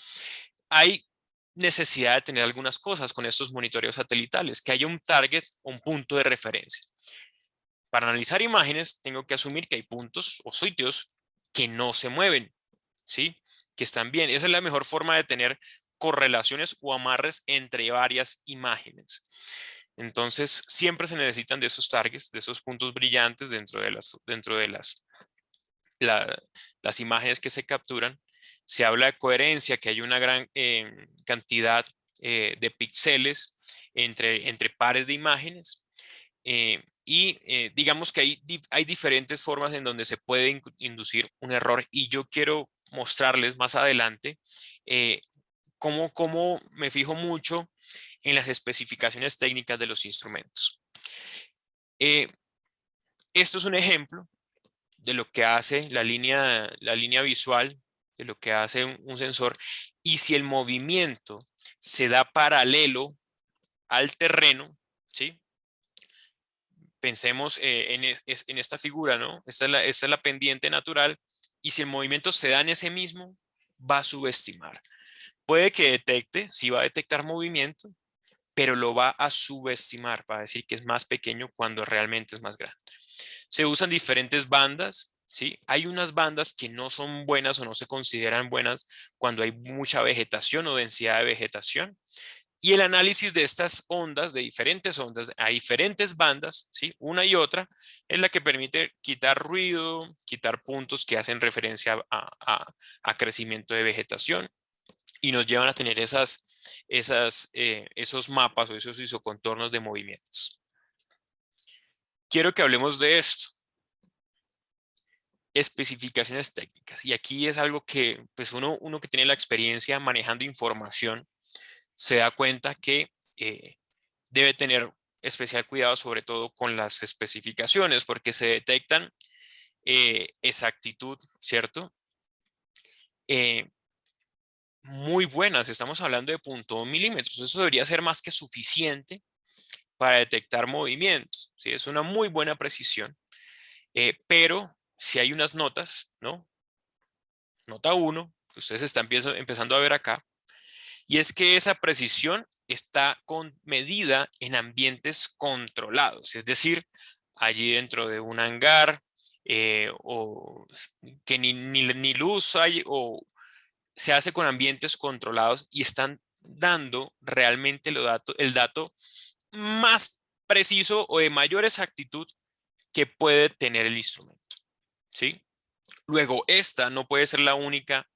Hay necesidad de tener algunas cosas con estos monitoreos satelitales, que haya un target, un punto de referencia. Para analizar imágenes, tengo que asumir que hay puntos o sitios que no se mueven, ¿sí? Que están bien. Esa es la mejor forma de tener correlaciones o amarres entre varias imágenes. Entonces, siempre se necesitan de esos targets, de esos puntos brillantes dentro de las imágenes que se capturan. Se habla de coherencia, que hay una gran cantidad de píxeles entre pares de imágenes. Digamos que hay diferentes formas en donde se puede inducir un error y yo quiero mostrarles más adelante cómo me fijo mucho en las especificaciones técnicas de los instrumentos. Esto es un ejemplo de lo que hace la línea visual, de lo que hace un sensor, y si el movimiento se da paralelo al terreno, ¿sí? Pensemos en esta figura, ¿no? Esta es la pendiente natural, y si el movimiento se da en ese mismo, va a subestimar. Puede que detecte, sí va a detectar movimiento, pero lo va a subestimar, va a decir que es más pequeño cuando realmente es más grande. Se usan diferentes bandas, ¿sí? Hay unas bandas que no son buenas o no se consideran buenas cuando hay mucha vegetación o densidad de vegetación. Y el análisis de estas ondas, de diferentes ondas, a diferentes bandas, ¿sí? Una y otra, es la que permite quitar ruido, quitar puntos que hacen referencia a crecimiento de vegetación. y nos llevan a tener esos mapas o esos isocontornos de movimientos. Quiero que hablemos de esto. Especificaciones técnicas. Y aquí es algo que pues uno que tiene la experiencia manejando información se da cuenta que debe tener especial cuidado, sobre todo con las especificaciones, porque se detectan exactitud, ¿cierto? Muy buenas, estamos hablando de 0.1 milímetros. Eso debería ser más que suficiente para detectar movimientos, ¿sí? Es una muy buena precisión, pero si hay unas notas, ¿no? Nota 1, que ustedes están empezando a ver acá, y es que esa precisión está medida en ambientes controlados, es decir, allí dentro de un hangar, o que ni luz hay, o se hace con ambientes controlados y están dando realmente el dato más preciso o de mayor exactitud que puede tener el instrumento, ¿sí? Luego, esta no puede ser la única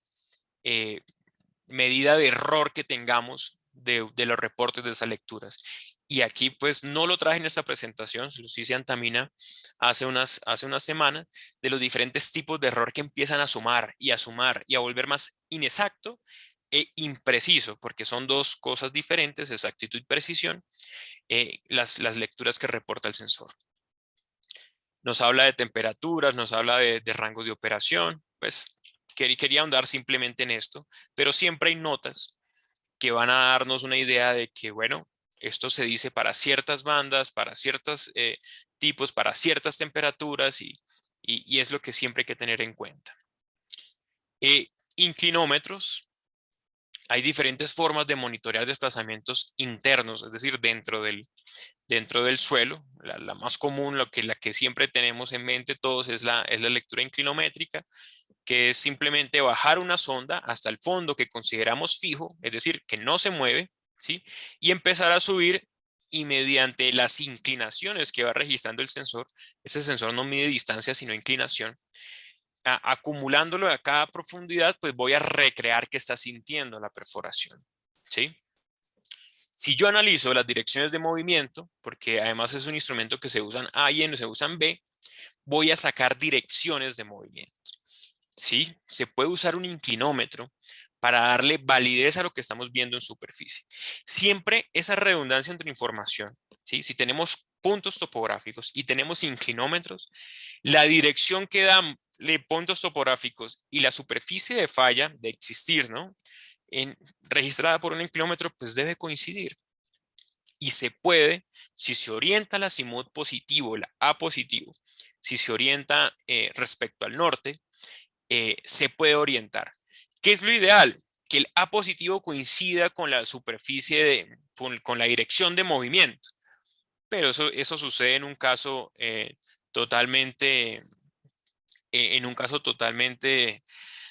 medida de error que tengamos de los reportes de esas lecturas. Y aquí pues no lo traje en esta presentación, se los hice a Antamina hace unas semanas, de los diferentes tipos de error que empiezan a sumar y a volver más inexacto e impreciso, porque son dos cosas diferentes, exactitud y precisión, las lecturas que reporta el sensor. Nos habla de temperaturas, nos habla de rangos de operación, pues quería ahondar simplemente en esto, pero siempre hay notas que van a darnos una idea de que, bueno, esto se dice para ciertas bandas, para ciertos tipos, para ciertas temperaturas y es lo que siempre hay que tener en cuenta. Inclinómetros. Hay diferentes formas de monitorear desplazamientos internos, es decir, dentro del suelo. La más común, la que siempre tenemos en mente todos es la lectura inclinométrica, que es simplemente bajar una sonda hasta el fondo que consideramos fijo, es decir, que no se mueve, ¿sí? Y empezar a subir y mediante las inclinaciones que va registrando el sensor, ese sensor no mide distancia sino inclinación, acumulándolo a cada profundidad, pues voy a recrear que está sintiendo la perforación, ¿sí? Si yo analizo las direcciones de movimiento, porque además es un instrumento que se usan A y N, se usan B, voy a sacar direcciones de movimiento. Sí, se puede usar un inclinómetro para darle validez a lo que estamos viendo en superficie. Siempre esa redundancia entre información, ¿sí? Si tenemos puntos topográficos y tenemos inclinómetros, la dirección que dan puntos topográficos y la superficie de falla de existir, ¿no? Registrada por un inclinómetro, pues debe coincidir. Y se puede, si se orienta el azimut positivo, la A positivo, si se orienta respecto al norte, se puede orientar. ¿Qué es lo ideal? Que el A positivo coincida con la superficie, con la dirección de movimiento. Pero eso sucede en un caso totalmente,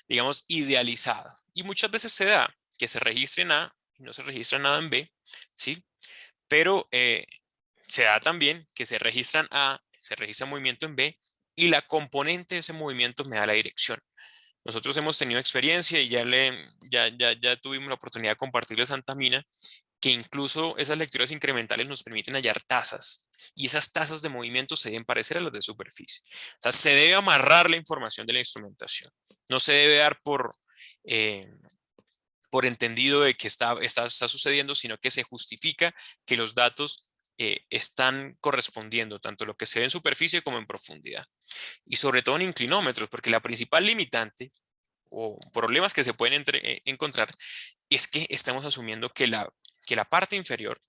digamos, idealizado. Y muchas veces se da que se registre en A y no se registra nada en B, ¿sí? Pero se da también que se registra en A, se registra movimiento en B y la componente de ese movimiento me da la dirección. Nosotros hemos tenido experiencia y ya tuvimos la oportunidad de compartirles Santa Mina, que incluso esas lecturas incrementales nos permiten hallar tasas y esas tasas de movimiento se deben parecer a las de superficie. O sea, se debe amarrar la información de la instrumentación. No se debe dar eh, por entendido de que está sucediendo, sino que se justifica que los datos están correspondiendo tanto lo que se ve en superficie como en profundidad. Y sobre todo en inclinómetros, porque la principal limitante o problemas que se pueden encontrar es que estamos asumiendo que la parte inferior,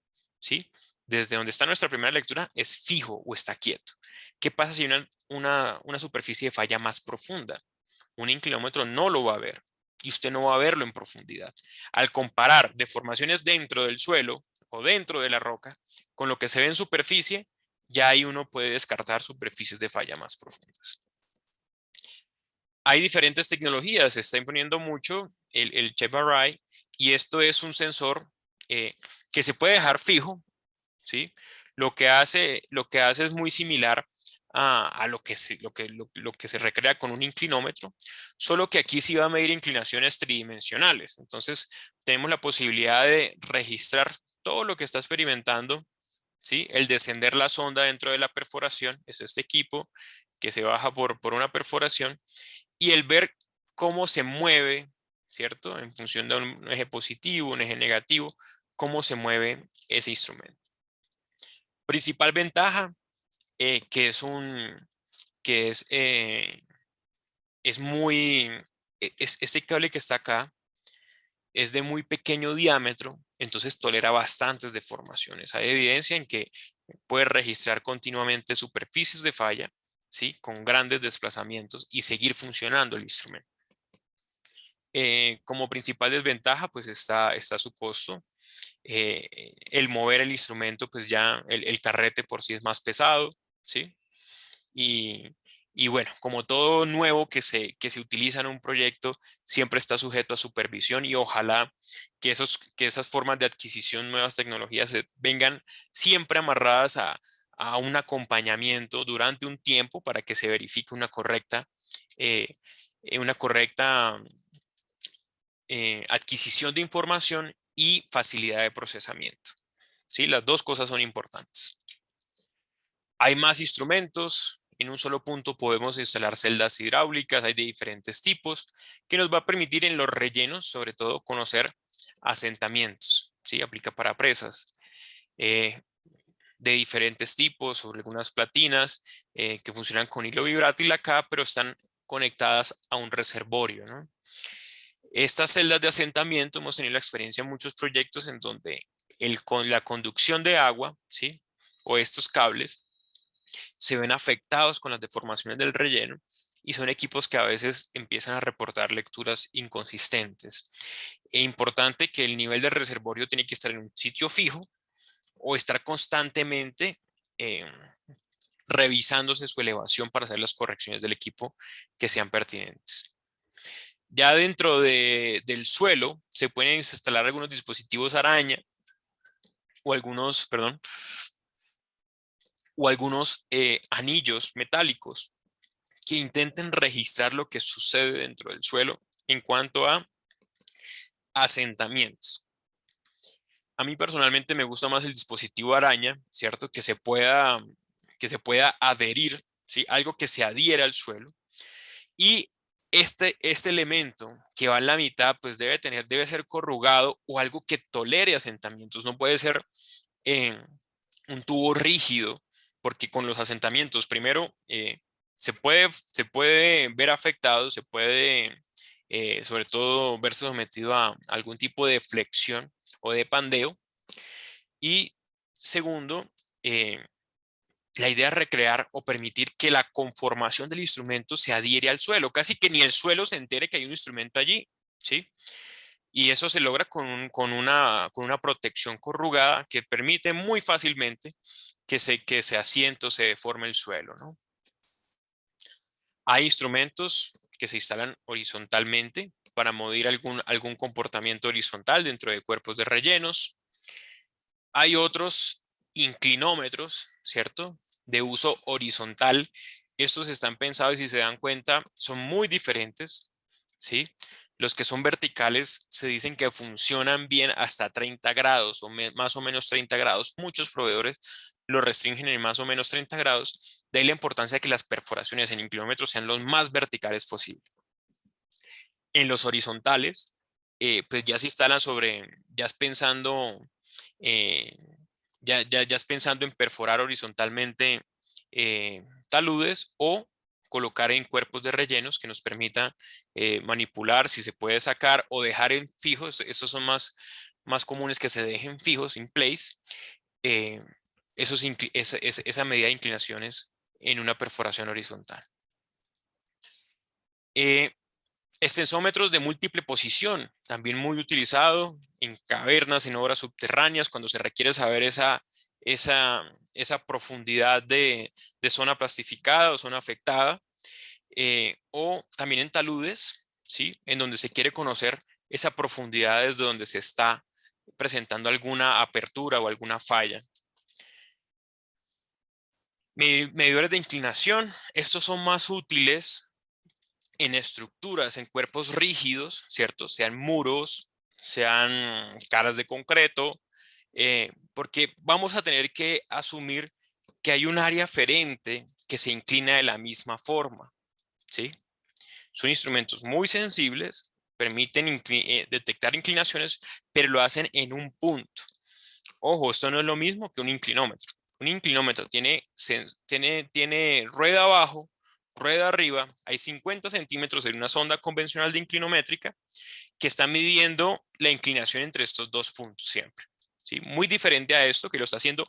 ¿sí? Desde donde está nuestra primera lectura, es fijo o está quieto. ¿Qué pasa si hay una superficie de falla más profunda? Un inclinómetro no lo va a ver y usted no va a verlo en profundidad. Al comparar deformaciones dentro del suelo o dentro de la roca con lo que se ve en superficie, ya ahí uno puede descartar superficies de falla más profundas. Hay diferentes tecnologías, se está imponiendo mucho el Chef Array y esto es un sensor que se puede dejar fijo, ¿sí? Lo que hace es muy similar a lo que se recrea con un inclinómetro, solo que aquí sí va a medir inclinaciones tridimensionales. Entonces, tenemos la posibilidad de registrar todo lo que está experimentando, ¿sí? El descender la sonda dentro de la perforación, es este equipo que se baja por una perforación, y el ver cómo se mueve, ¿cierto? En función de un eje positivo, un eje negativo, cómo se mueve ese instrumento. Principal ventaja, que es que es muy, este cable que está acá es de muy pequeño diámetro, entonces tolera bastantes deformaciones. Hay evidencia en que puede registrar continuamente superficies de falla, ¿sí? Con grandes desplazamientos y seguir funcionando el instrumento. Como principal desventaja, pues está su costo. El mover el instrumento, pues ya el carrete por sí es más pesado, ¿sí? Y, y bueno, como todo nuevo que se utiliza en un proyecto, siempre está sujeto a supervisión y ojalá que esas formas de adquisición, nuevas tecnologías, vengan siempre amarradas a un acompañamiento durante un tiempo para que se verifique eh, una correcta adquisición de información y facilidad de procesamiento. ¿Sí? Las dos cosas son importantes. Hay más instrumentos. En un solo punto podemos instalar celdas hidráulicas, hay de diferentes tipos, que nos va a permitir en los rellenos, sobre todo, conocer asentamientos. ¿Sí? Aplica para presas de diferentes tipos, sobre algunas platinas que funcionan con hilo vibrátil acá, pero están conectadas a un reservorio, ¿no? Estas celdas de asentamiento hemos tenido la experiencia en muchos proyectos en donde con la conducción de agua, ¿sí? O estos cables se ven afectados con las deformaciones del relleno y son equipos que a veces empiezan a reportar lecturas inconsistentes. Es importante que el nivel del reservorio tiene que estar en un sitio fijo o estar constantemente eh, revisándose su elevación para hacer las correcciones del equipo que sean pertinentes. Ya dentro del suelo se pueden instalar algunos dispositivos araña o algunos, perdón, o algunos anillos metálicos que intenten registrar lo que sucede dentro del suelo en cuanto a asentamientos. A mí personalmente me gusta más el dispositivo araña, ¿cierto? Que se pueda adherir, ¿sí? Algo que se adhiera al suelo. Y este elemento que va en la mitad, pues debe ser corrugado o algo que tolere asentamientos. No puede ser un tubo rígido, porque con los asentamientos, primero, se puede ver afectado, se puede, sobre todo, verse sometido a algún tipo de flexión o de pandeo. Y segundo, eh, la idea es recrear o permitir que la conformación del instrumento se adhiere al suelo, casi que ni el suelo se entere que hay un instrumento allí, ¿sí? Y eso se logra con una protección corrugada que permite muy fácilmente que se asiente o se deforme el suelo, ¿no? Hay instrumentos que se instalan horizontalmente para medir algún comportamiento horizontal dentro de cuerpos de rellenos. Hay otros inclinómetros, ¿cierto? De uso horizontal. Estos están pensados y si se dan cuenta, son muy diferentes, ¿sí? Los que son verticales se dicen que funcionan bien hasta 30 grados o más o menos 30 grados. Muchos proveedores lo restringen en más o menos 30 grados. De ahí la importancia de que las perforaciones en inclinómetros sean los más verticales posible. En los horizontales, pues ya se instalan ya es pensando, eh, ya es pensando en perforar horizontalmente taludes o colocar en cuerpos de rellenos que nos permita manipular si se puede sacar o dejar en fijos. Esos son más comunes que se dejen fijos, in place, eh, esa medida de inclinaciones en una perforación horizontal. Eh, Extensómetros de múltiple posición, también muy utilizado en cavernas, en obras subterráneas, cuando se requiere saber esa profundidad de zona plastificada o zona afectada, o también en taludes, ¿sí? En donde se quiere conocer esa profundidad desde donde se está presentando alguna apertura o alguna falla. Medidores de inclinación, estos son más útiles en estructuras, en cuerpos rígidos, ¿cierto? Sean muros, sean caras de concreto, porque vamos a tener que asumir que hay un área aferente que se inclina de la misma forma, ¿sí? Son instrumentos muy sensibles, permiten detectar inclinaciones, pero lo hacen en un punto. Ojo, esto no es lo mismo que un inclinómetro. Un inclinómetro tiene rueda abajo, rueda arriba, hay 50 centímetros en una sonda convencional de inclinométrica que está midiendo la inclinación entre estos dos puntos siempre. ¿Sí? Muy diferente a esto que lo está haciendo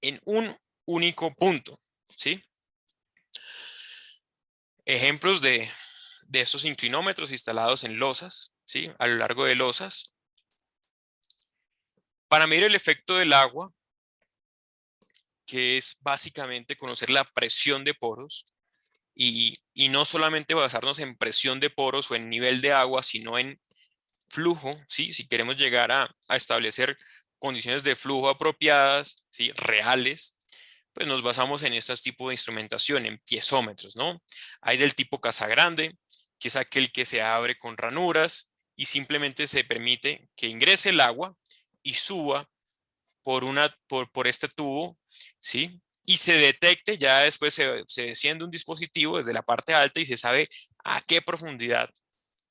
en un único punto. ¿Sí? Ejemplos de estos inclinómetros instalados en losas, ¿sí? A lo largo de losas. Para medir el efecto del agua, que es básicamente conocer la presión de poros, y no solamente basarnos en presión de poros o en nivel de agua, sino en flujo, ¿sí? Si queremos llegar a establecer condiciones de flujo apropiadas, ¿sí? Reales, pues nos basamos en estos tipos de instrumentación, en piezómetros, ¿no? Hay del tipo Casagrande, que es aquel que se abre con ranuras y simplemente se permite que ingrese el agua y suba por este tubo, ¿sí? Y se detecte, ya después se desciende un dispositivo desde la parte alta y se sabe a qué profundidad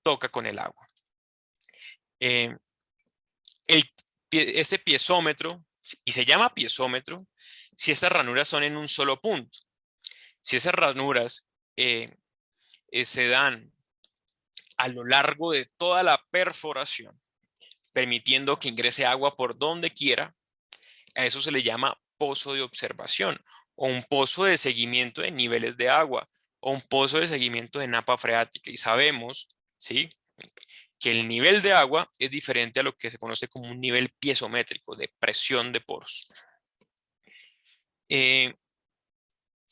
toca con el agua. Eh, este piezómetro, y se llama piezómetro, si esas ranuras son en un solo punto. Si esas ranuras se dan a lo largo de toda la perforación, permitiendo que ingrese agua por donde quiera, a eso se le llama pozo de observación o un pozo de seguimiento de niveles de agua o un pozo de seguimiento de napa freática. Y sabemos, ¿sí?, que el nivel de agua es diferente a lo que se conoce como un nivel piezométrico de presión de poros.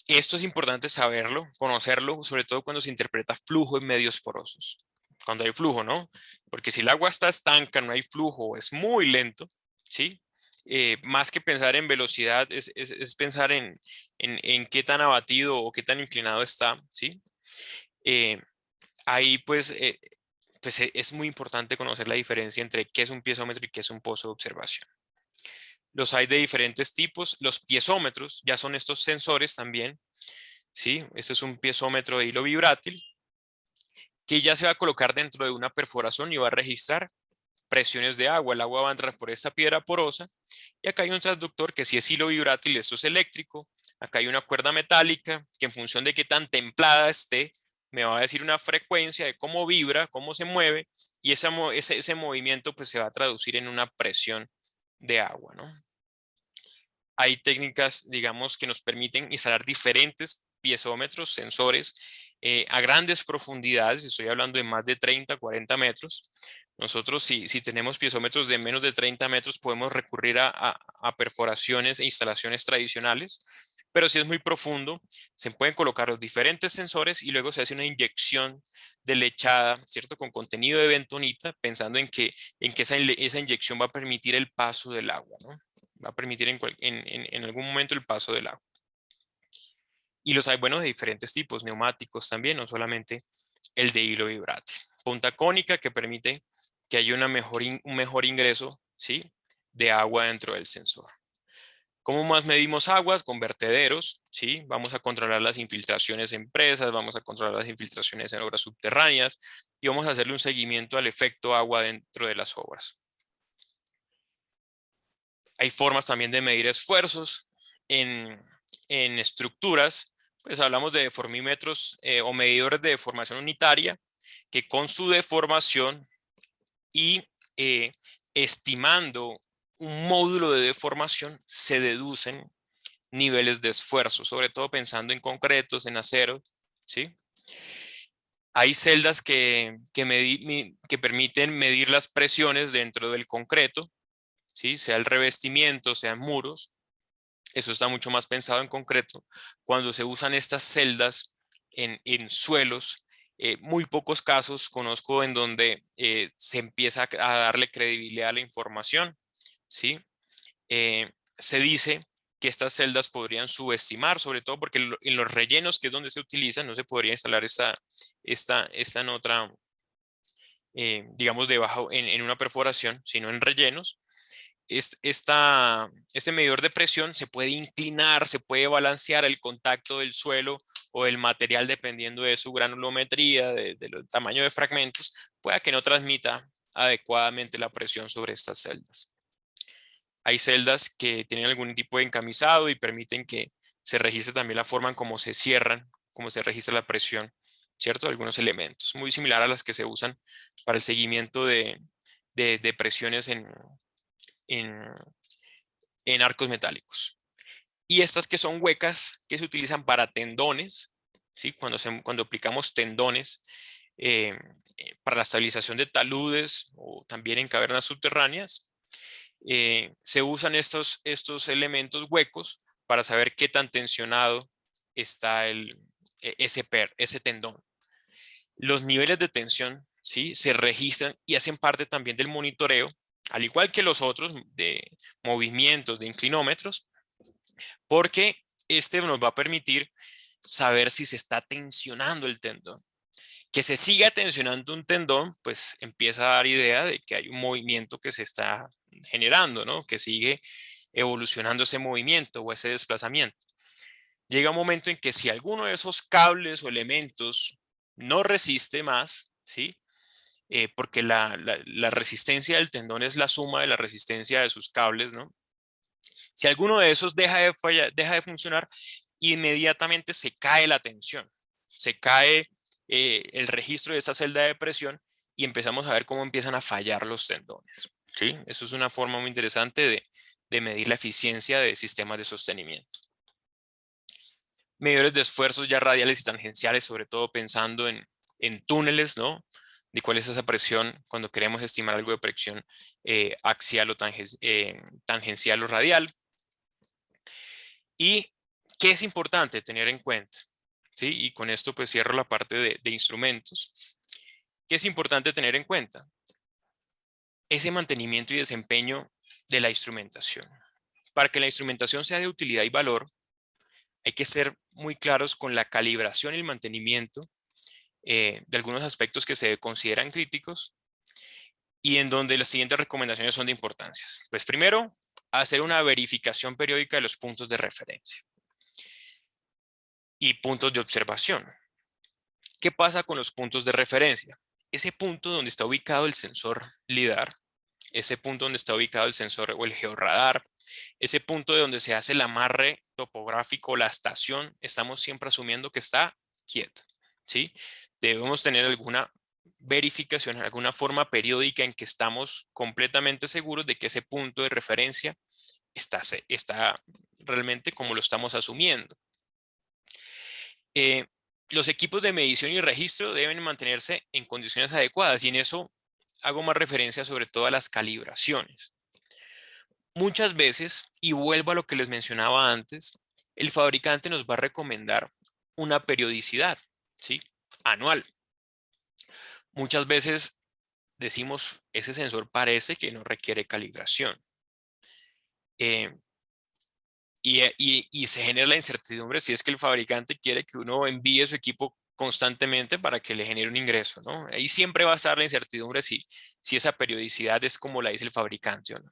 Esto es importante saberlo, conocerlo, sobre todo cuando se interpreta flujo en medios porosos. Cuando hay flujo, ¿no? Porque si el agua está estanca, no hay flujo, es muy lento, ¿sí? Más que pensar en velocidad, es pensar en qué tan abatido o qué tan inclinado está, ¿sí? Eh, ahí pues es muy importante conocer la diferencia entre qué es un piezómetro y qué es un pozo de observación. Los hay de diferentes tipos. Los piezómetros ya son estos sensores también, ¿sí? Este es un piezómetro de hilo vibrátil que ya se va a colocar dentro de una perforación y va a registrar presiones de agua. El agua va a entrar por esta piedra porosa y acá hay un transductor que si es hilo vibrátil, esto es eléctrico. Acá hay una cuerda metálica que en función de qué tan templada esté, me va a decir una frecuencia de cómo vibra, cómo se mueve y ese movimiento pues se va a traducir en una presión de agua, ¿no? Hay técnicas, digamos, que nos permiten instalar diferentes piezómetros, sensores, a grandes profundidades. Estoy hablando de más de 30, 40 metros. Nosotros, si tenemos piezómetros de menos de 30 metros, podemos recurrir a perforaciones e instalaciones tradicionales. Pero si es muy profundo, se pueden colocar los diferentes sensores y luego se hace una inyección de lechada, ¿cierto? Con contenido de bentonita, pensando en que esa inyección va a permitir el paso del agua, ¿no? Va a permitir en algún momento el paso del agua. Y los hay, bueno, de diferentes tipos, neumáticos también, no solamente el de hilo vibrátil. Punta cónica que permite que haya un mejor ingreso, ¿sí?, de agua dentro del sensor. ¿Cómo más medimos aguas? Con vertederos, ¿sí? Vamos a controlar las infiltraciones en presas, vamos a controlar las infiltraciones en obras subterráneas y vamos a hacerle un seguimiento al efecto agua dentro de las obras. Hay formas también de medir esfuerzos en estructuras, pues hablamos de deformímetros o medidores de deformación unitaria que con su deformación y estimando un módulo de deformación se deducen niveles de esfuerzo, sobre todo pensando en concretos, en acero, ¿sí? Hay celdas que permiten medir las presiones dentro del concreto, ¿sí?, sea el revestimiento, sean muros. Eso está mucho más pensado en concreto. Cuando se usan estas celdas en suelos, muy pocos casos conozco en donde se empieza a darle credibilidad a la información, ¿sí? Se dice que estas celdas podrían subestimar, sobre todo porque en los rellenos, que es donde se utiliza, no se podría instalar esta en otra, digamos, debajo en una perforación, sino en rellenos. Este medidor de presión se puede inclinar, se puede balancear el contacto del suelo o del material dependiendo de su granulometría, del tamaño de fragmentos, pueda que no transmita adecuadamente la presión sobre estas celdas. Hay celdas que tienen algún tipo de encamisado y permiten que se registre también la forma en cómo se cierran, cómo se registra la presión, ¿cierto? Algunos elementos, muy similar a las que se usan para el seguimiento de presiones en arcos metálicos. Y estas que son huecas, que se utilizan para tendones, ¿sí? Cuando aplicamos tendones para la estabilización de taludes o también en cavernas subterráneas, se usan estos elementos huecos para saber qué tan tensionado está ese tendón. Los niveles de tensión, ¿sí?, se registran y hacen parte también del monitoreo, al igual que los otros de movimientos de inclinómetros, porque este nos va a permitir saber si se está tensionando el tendón. Que se siga tensionando un tendón, pues empieza a dar idea de que hay un movimiento que se está generando, ¿no? Que sigue evolucionando ese movimiento o ese desplazamiento. Llega un momento en que si alguno de esos cables o elementos no resiste más, ¿sí? Porque la resistencia del tendón es la suma de la resistencia de sus cables, ¿no? Si alguno de esos deja de fallar, deja de funcionar, inmediatamente se cae la tensión, se cae el registro de esa celda de presión y empezamos a ver cómo empiezan a fallar los tendones, ¿sí? Eso es una forma muy interesante de medir la eficiencia de sistemas de sostenimiento. Medidores de esfuerzos ya radiales y tangenciales, sobre todo pensando en túneles, ¿no? De cuál es esa presión cuando queremos estimar algo de presión axial o tangencial o radial. ¿Y qué es importante tener en cuenta? ¿Sí? Y con esto pues cierro la parte de instrumentos. ¿Qué es importante tener en cuenta? Ese mantenimiento y desempeño de la instrumentación. Para que la instrumentación sea de utilidad y valor, hay que ser muy claros con la calibración y el mantenimiento de algunos aspectos que se consideran críticos y en donde las siguientes recomendaciones son de importancia. Pues primero, hacer una verificación periódica de los puntos de referencia y puntos de observación. ¿Qué pasa con los puntos de referencia? Ese punto donde está ubicado el sensor LIDAR, ese punto donde está ubicado el sensor o el georradar, ese punto de donde se hace el amarre topográfico, la estación, estamos siempre asumiendo que está quieto, ¿sí? Debemos tener alguna verificación, alguna forma periódica en que estamos completamente seguros de que ese punto de referencia está realmente como lo estamos asumiendo. Los equipos de medición y registro deben mantenerse en condiciones adecuadas y en eso hago más referencia sobre todo a las calibraciones. Muchas veces, y vuelvo a lo que les mencionaba antes, el fabricante nos va a recomendar una periodicidad, ¿sí?, anual. Muchas veces decimos, ese sensor parece que no requiere calibración. Y se genera la incertidumbre si es que el fabricante quiere que uno envíe su equipo constantemente para que le genere un ingreso, ¿no? Ahí siempre va a estar la incertidumbre si esa periodicidad es como la dice el fabricante o no.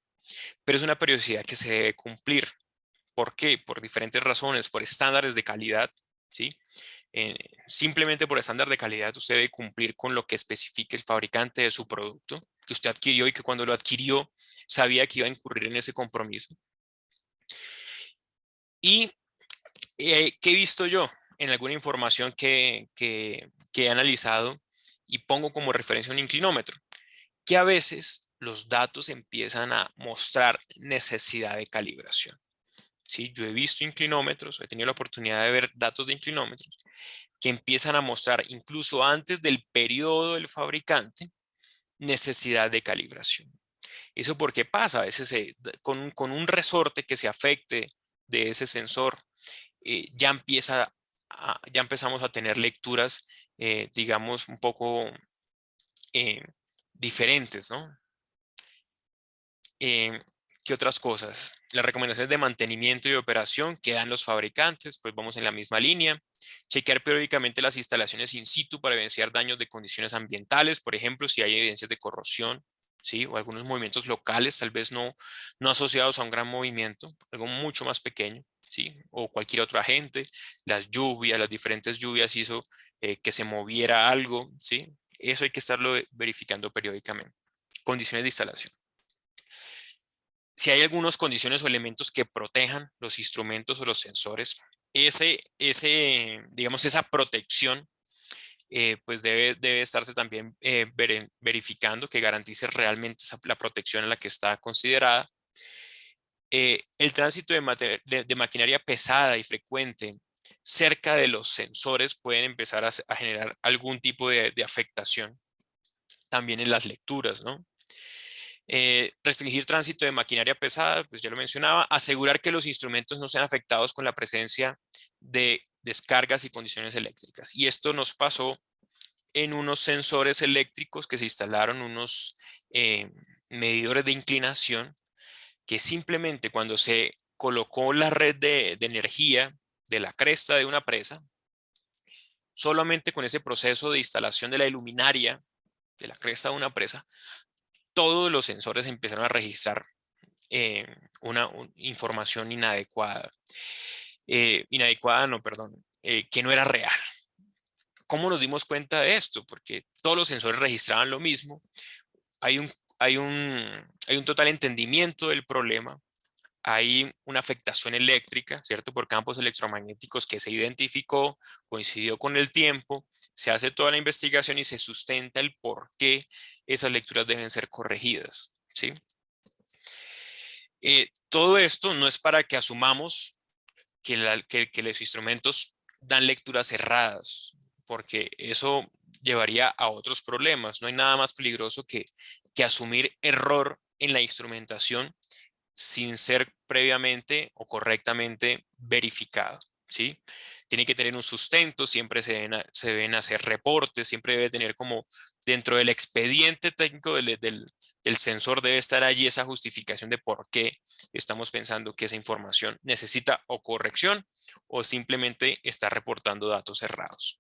Pero es una periodicidad que se debe cumplir. ¿Por qué? Por diferentes razones, por estándares de calidad, ¿sí? Simplemente por estándar de calidad usted debe cumplir con lo que especifique el fabricante de su producto, que usted adquirió y que cuando lo adquirió sabía que iba a incurrir en ese compromiso. Y ¿qué he visto yo en alguna información que he analizado y pongo como referencia un inclinómetro? Que a veces los datos empiezan a mostrar necesidad de calibración. ¿Sí? Yo he visto inclinómetros, he tenido la oportunidad de ver datos de inclinómetros que empiezan a mostrar incluso antes del periodo del fabricante necesidad de calibración. ¿Eso por qué pasa? A veces con un resorte que se afecte de ese sensor, ya empezamos a tener lecturas, digamos, un poco diferentes, ¿no? ¿Qué otras cosas? Las recomendaciones de mantenimiento y operación que dan los fabricantes, pues vamos en la misma línea. Chequear periódicamente las instalaciones in situ para evidenciar daños de condiciones ambientales, por ejemplo, si hay evidencias de corrosión, ¿sí? O algunos movimientos locales, tal vez no asociados a un gran movimiento, algo mucho más pequeño, ¿sí? O cualquier otro agente, las lluvias, las diferentes lluvias hizo que se moviera algo, ¿sí? Eso hay que estarlo verificando periódicamente. Condiciones de instalación. Si hay algunas condiciones o elementos que protejan los instrumentos o los sensores, digamos, esa protección, pues debe estarse también verificando que garantice realmente la protección a la que está considerada. El tránsito de maquinaria pesada y frecuente cerca de los sensores pueden empezar a generar algún tipo de afectación también en las lecturas, ¿no? Restringir tránsito de maquinaria pesada, pues ya lo mencionaba. Asegurar que los instrumentos no sean afectados con la presencia de descargas y condiciones eléctricas. Y esto nos pasó en unos sensores eléctricos que se instalaron, unos medidores de inclinación, que simplemente cuando se colocó la red de energía de la cresta de una presa, solamente con ese proceso de instalación de la iluminaria de la cresta de una presa, todos los sensores empezaron a registrar una información inadecuada. Inadecuada, no, perdón, que no era real. ¿Cómo nos dimos cuenta de esto? Porque todos los sensores registraban lo mismo. Hay un, hay un total entendimiento del problema. Hay una afectación eléctrica, ¿cierto? Por campos electromagnéticos que se identificó, coincidió con el tiempo, se hace toda la investigación y se sustenta el por qué esas lecturas deben ser corregidas, ¿sí? Todo esto no es para que asumamos que los instrumentos dan lecturas erradas, porque eso llevaría a otros problemas. No hay nada más peligroso que asumir error en la instrumentación sin ser previamente o correctamente verificado, ¿sí? Tiene que tener un sustento, siempre se deben hacer reportes, siempre debe tener como dentro del expediente técnico del sensor debe estar allí esa justificación de por qué estamos pensando que esa información necesita o corrección o simplemente está reportando datos errados.